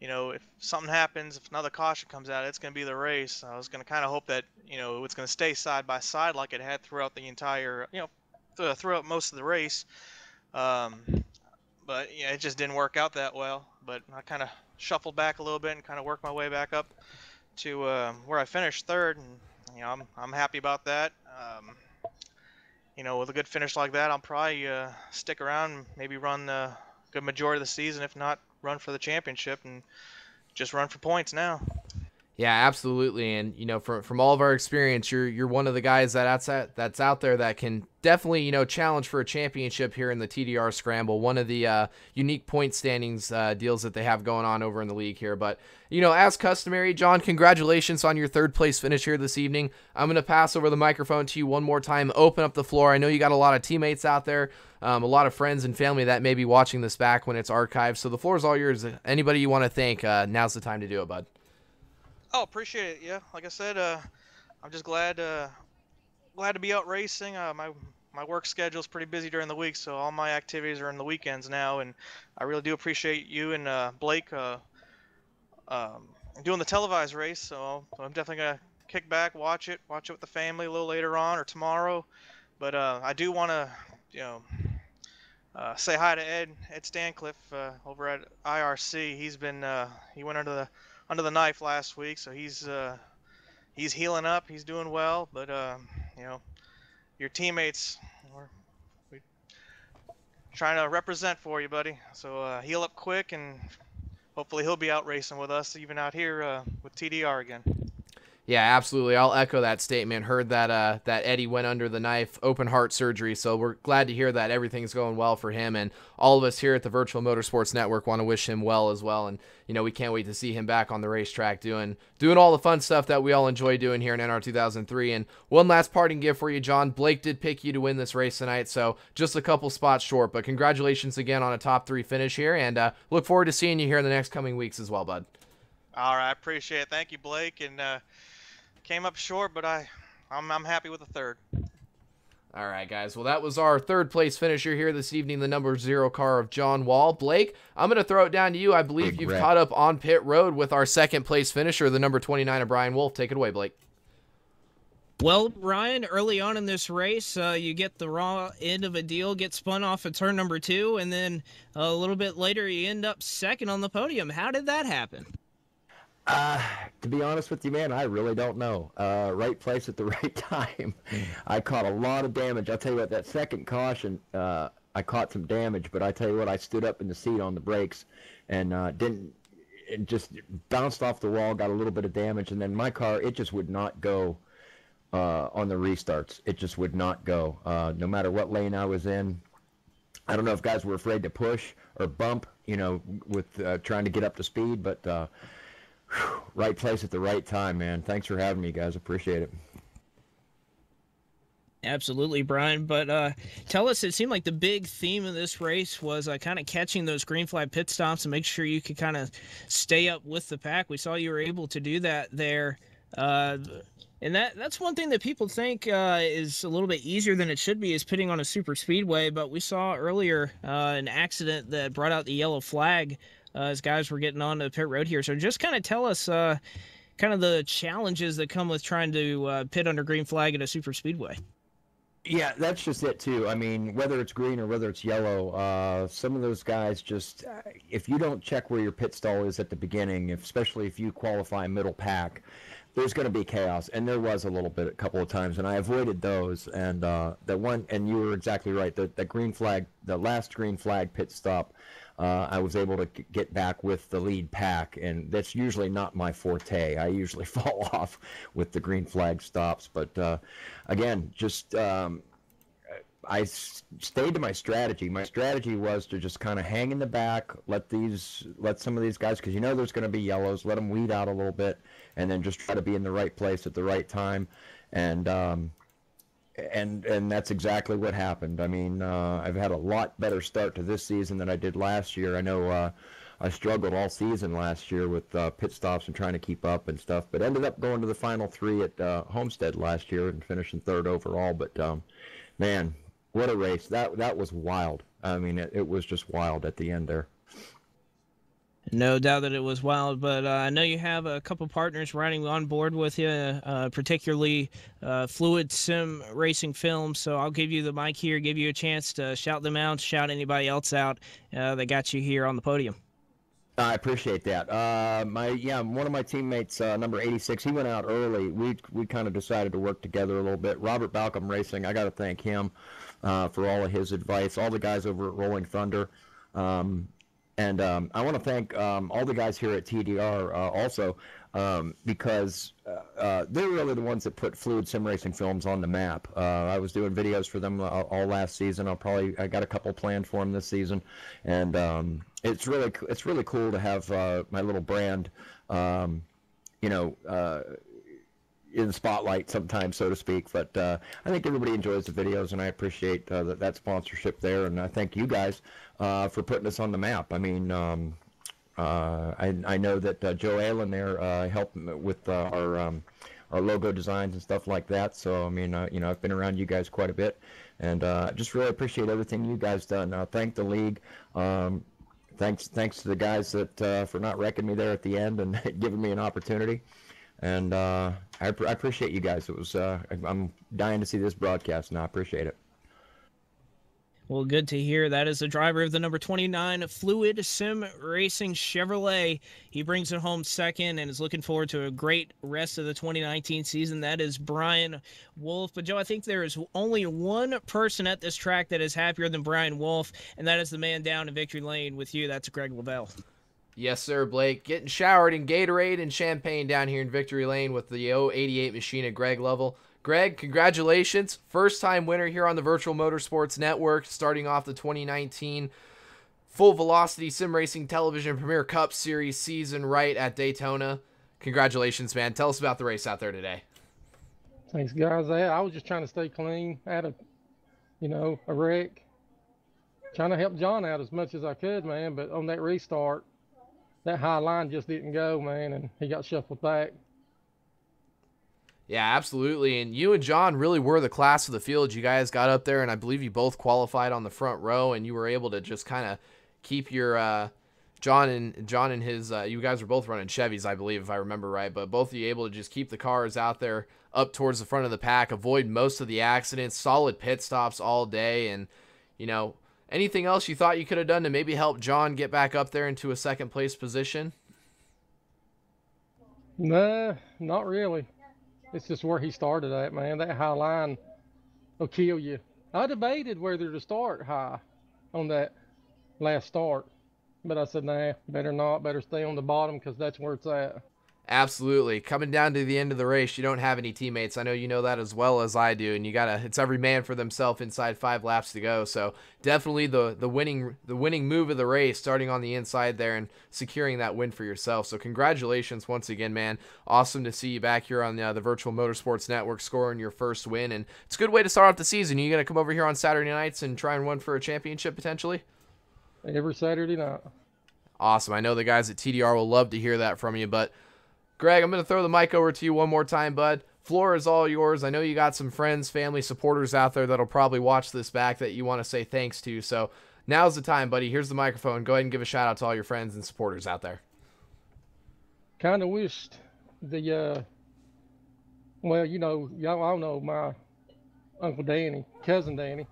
if something happens, if another caution comes out, it's going to be the race. I was going to kind of hope that, it's going to stay side by side like it had throughout the entire, throughout most of the race. But yeah, it just didn't work out that well. But I kind of shuffled back a little bit and kind of worked my way back up to where I finished third, and I'm happy about that. With a good finish like that, I'll probably stick around, maybe run a good majority of the season, if not run for the championship and just run for points now. Yeah, absolutely. And, from all of our experience, you're one of the guys that's out there that can definitely, challenge for a championship here in the TDR Scramble, one of the unique point standings deals that they have going on over in the league here. But, as customary, John, congratulations on your third place finish here this evening. I'm going to pass over the microphone to you one more time, open up the floor. I know you got a lot of teammates out there, a lot of friends and family that may be watching this back when it's archived. So the floor is all yours. Anybody you want to thank, now's the time to do it, bud. Oh, appreciate it. Yeah, like I said, I'm just glad to be out racing. My work schedule is pretty busy during the week, so all my activities are in the weekends now, and I really do appreciate you and Blake doing the televised race. So I'm definitely gonna kick back, watch it with the family a little later on or tomorrow. But I do want to, say hi to Ed Stancliffe over at IRC. He's been he went under the knife last week, so he's healing up. He's doing well, but your teammates, we're trying to represent for you, buddy. So heal up quick, and hopefully he'll be out racing with us, even out here with TDR again. Yeah, absolutely. I'll echo that statement. Heard that that Eddie went under the knife, open heart surgery. So we're glad to hear that everything's going well for him. And all of us here at the Virtual Motorsports Network want to wish him well as well. And we can't wait to see him back on the racetrack doing all the fun stuff that we all enjoy doing here in NR 2003. And one last parting gift for you, John. Blake did pick you to win this race tonight, so just a couple spots short. But congratulations again on a top 3 finish here, and look forward to seeing you here in the next coming weeks as well, bud. All right, I appreciate it. Thank you, Blake. And came up short, but I'm happy with the third. All right, guys. Well, that was our third place finisher here this evening, the number 0 car of John Wall. Blake, I'm going to throw it down to you. I believe you've caught up on pit road with our second place finisher, the number 29 of Brian Wolf. Take it away, Blake. Well, Ryan, early on in this race, you get the raw end of a deal, get spun off at turn number 2, and then a little bit later you end up second on the podium. How did that happen? To be honest with you, man, I really don't know. Right place at the right time. I caught a lot of damage. I'll tell you what, that second caution, I caught some damage, but I tell you what, I stood up in the seat on the brakes and it just bounced off the wall, got a little bit of damage, and then my car, it just would not go on the restarts. It just would not go. No matter what lane I was in. I don't know if guys were afraid to push or bump, with trying to get up to speed, but right place at the right time, man. Thanks for having me, guys. Appreciate it. Absolutely, Brian. But tell us, it seemed like the big theme of this race was kind of catching those green flag pit stops and make sure you could kind of stay up with the pack. We saw you were able to do that there. And that's one thing that people think is a little bit easier than it should be, is pitting on a super speedway. But we saw earlier an accident that brought out the yellow flag as guys were getting on the pit road here. So just kind of tell us kind of the challenges that come with trying to pit under green flag at a super speedway. Yeah, that's just it too. I mean, whether it's green or whether it's yellow, some of those guys just, if you don't check where your pit stall is at the beginning, especially if you qualify middle pack, there's going to be chaos, and there was a little bit a couple of times, and I avoided those. And and you were exactly right. The green flag, the last green flag pit stop, I was able to get back with the lead pack, and that's usually not my forte. I usually fall off with the green flag stops, but again, just I stayed to my strategy. My strategy was to just kind of hang in the back, let some of these guys, because you know there's going to be yellows, let them weed out a little bit, and then just try to be in the right place at the right time, and that's exactly what happened. I mean, I've had a lot better start to this season than I did last year. I know I struggled all season last year with pit stops and trying to keep up and stuff, but ended up going to the final 3 at Homestead last year and finishing 3rd overall. But man, what a race! That was wild. I mean, it was just wild at the end there. No doubt that it was wild, but I know you have a couple partners riding on board with you, particularly Fluid Sim Racing Films. So I'll give you the mic here, give you a chance to shout them out, shout anybody else out that got you here on the podium. I appreciate that. One of my teammates, number 86, he went out early. We kind of decided to work together a little bit. Robert Balcom Racing, I got to thank him for all of his advice. All the guys over at Rolling Thunder. And I want to thank all the guys here at TDR also because they're really the ones that put Fluid Sim Racing Films on the map. I was doing videos for them all last season. I got a couple planned for them this season, and it's really cool to have my little brand, in the spotlight sometimes, so to speak. But I think everybody enjoys the videos, and I appreciate that sponsorship there. And I thank you guys for putting us on the map. I mean, I know that Joe Allen there helped with our logo designs and stuff like that. So I mean, I've been around you guys quite a bit, and just really appreciate everything you guys done. Thank the league. Thanks to the guys that for not wrecking me there at the end and giving me an opportunity. And I appreciate you guys. It was I'm dying to see this broadcast, and I appreciate it. Well, good to hear. That is the driver of the number 29 Fluid Sim Racing Chevrolet. He brings it home second and is looking forward to a great rest of the 2019 season. That is Brian Wolf. But, Joe, I think there is only one person at this track that is happier than Brian Wolf, and that is the man down in Victory Lane with you. That's Greg Lavelle. Yes, sir, Blake. Getting showered in Gatorade and champagne down here in Victory Lane with the 088 machine at Greg level. Greg, congratulations. First-time winner here on the Virtual Motorsports Network, starting off the 2019 Full Velocity Sim Racing Television Premier Cup Series season right at Daytona. Congratulations, man. Tell us about the race out there today. Thanks, guys. I was just trying to stay clean out of, a wreck. Trying to help John out as much as I could, man, but on that restart, that high line just didn't go, man, and he got shuffled back. Yeah, absolutely. And you and John really were the class of the field. You guys got up there, and I believe you both qualified on the front row, and you were able to just kind of keep your John and his you guys were both running Chevys, I believe, if I remember right, but both of you able to just keep the cars out there up towards the front of the pack, avoid most of the accidents, solid pit stops all day, and anything else you thought you could have done to maybe help John get back up there into a second place position? Nah, not really. It's just where he started at, man. That high line will kill you. I debated whether to start high on that last start, but I said, nah, better not. Better stay on the bottom because that's where it's at. Absolutely. Coming down to the end of the race, you don't have any teammates. I know you know that as well as I do, and it's every man for themselves inside 5 laps to go. So definitely the winning move of the race, starting on the inside there and securing that win for yourself. So congratulations once again, man. Awesome to see you back here on the Virtual Motorsports Network scoring your first win, and it's a good way to start off the season. Are you going to come over here on Saturday nights and try and run for a championship potentially? Every Saturday night. Awesome. I know the guys at TDR will love to hear that from you, but Greg, I'm going to throw the mic over to you one more time, bud. Floor is all yours. I know you got some friends, family, supporters out there that'll probably watch this back that you want to say thanks to. So now's the time, buddy. Here's the microphone. Go ahead and give a shout out to all your friends and supporters out there. Kind of wished the, y'all know my Uncle Danny, cousin Danny.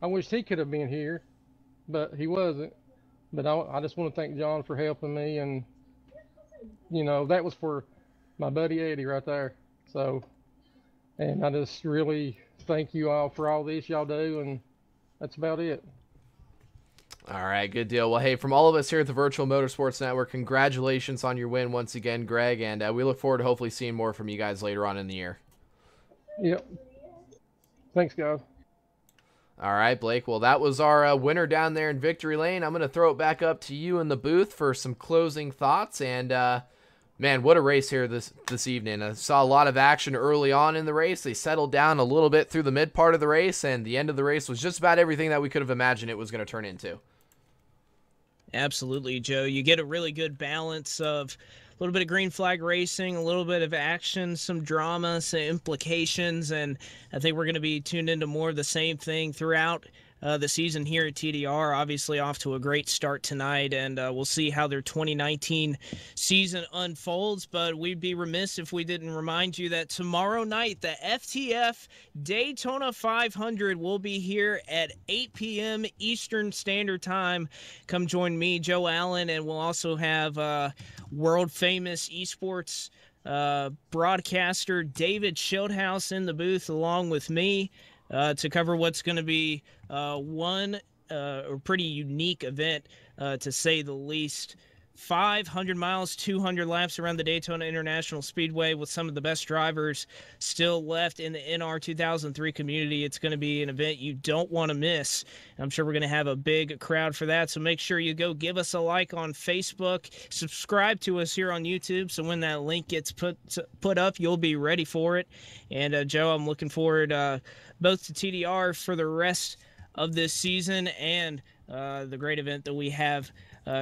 I wish he could have been here, but he wasn't. But I just want to thank John for helping me, and that was for my buddy Eddie right there. So, and I just really thank you all for all this y'all do, and that's about it. All right, good deal. Well, hey, from all of us here at the Virtual Motorsports Network, congratulations on your win once again, Greg, and we look forward to hopefully seeing more from you guys later on in the year. Yep. Thanks, guys. All right, Blake. Well, that was our winner down there in Victory Lane. I'm going to throw it back up to you in the booth for some closing thoughts. And, man, what a race here this evening. I saw a lot of action early on in the race. They settled down a little bit through the mid part of the race, and the end of the race was just about everything that we could have imagined it was going to turn into. Absolutely, Joe. You get a really good balance of a little bit of green flag racing, a little bit of action, some drama, some implications, and I think we're going to be tuned into more of the same thing throughout the season here at TDR. Obviously off to a great start tonight, and we'll see how their 2019 season unfolds, but we'd be remiss if we didn't remind you that tomorrow night the FTF Daytona 500 will be here at 8 p.m. Eastern Standard Time. Come join me, Joe Allen, and we'll also have world-famous esports broadcaster David Schildhouse in the booth along with me to cover what's going to be one pretty unique event, to say the least. 500 miles, 200 laps around the Daytona International Speedway with some of the best drivers still left in the NR 2003 community. It's going to be an event you don't want to miss. I'm sure we're going to have a big crowd for that, so make sure you go give us a like on Facebook, subscribe to us here on YouTube, so when that link gets put up, you'll be ready for it. And Joe, I'm looking forward both to TDR for the rest of this season and the great event that we have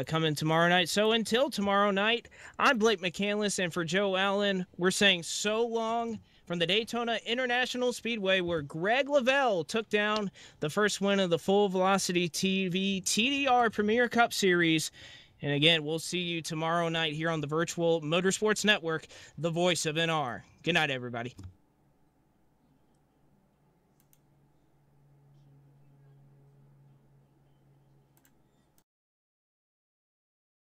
coming tomorrow night. So until tomorrow night, I'm Blake McCandless, and for Joe Allen, we're saying so long from the Daytona International Speedway, where Greg Lavelle took down the first win of the Full Velocity TV TDR Premier Cup Series. And again, we'll see you tomorrow night here on the Virtual Motorsports Network, the voice of NR. Good night, everybody.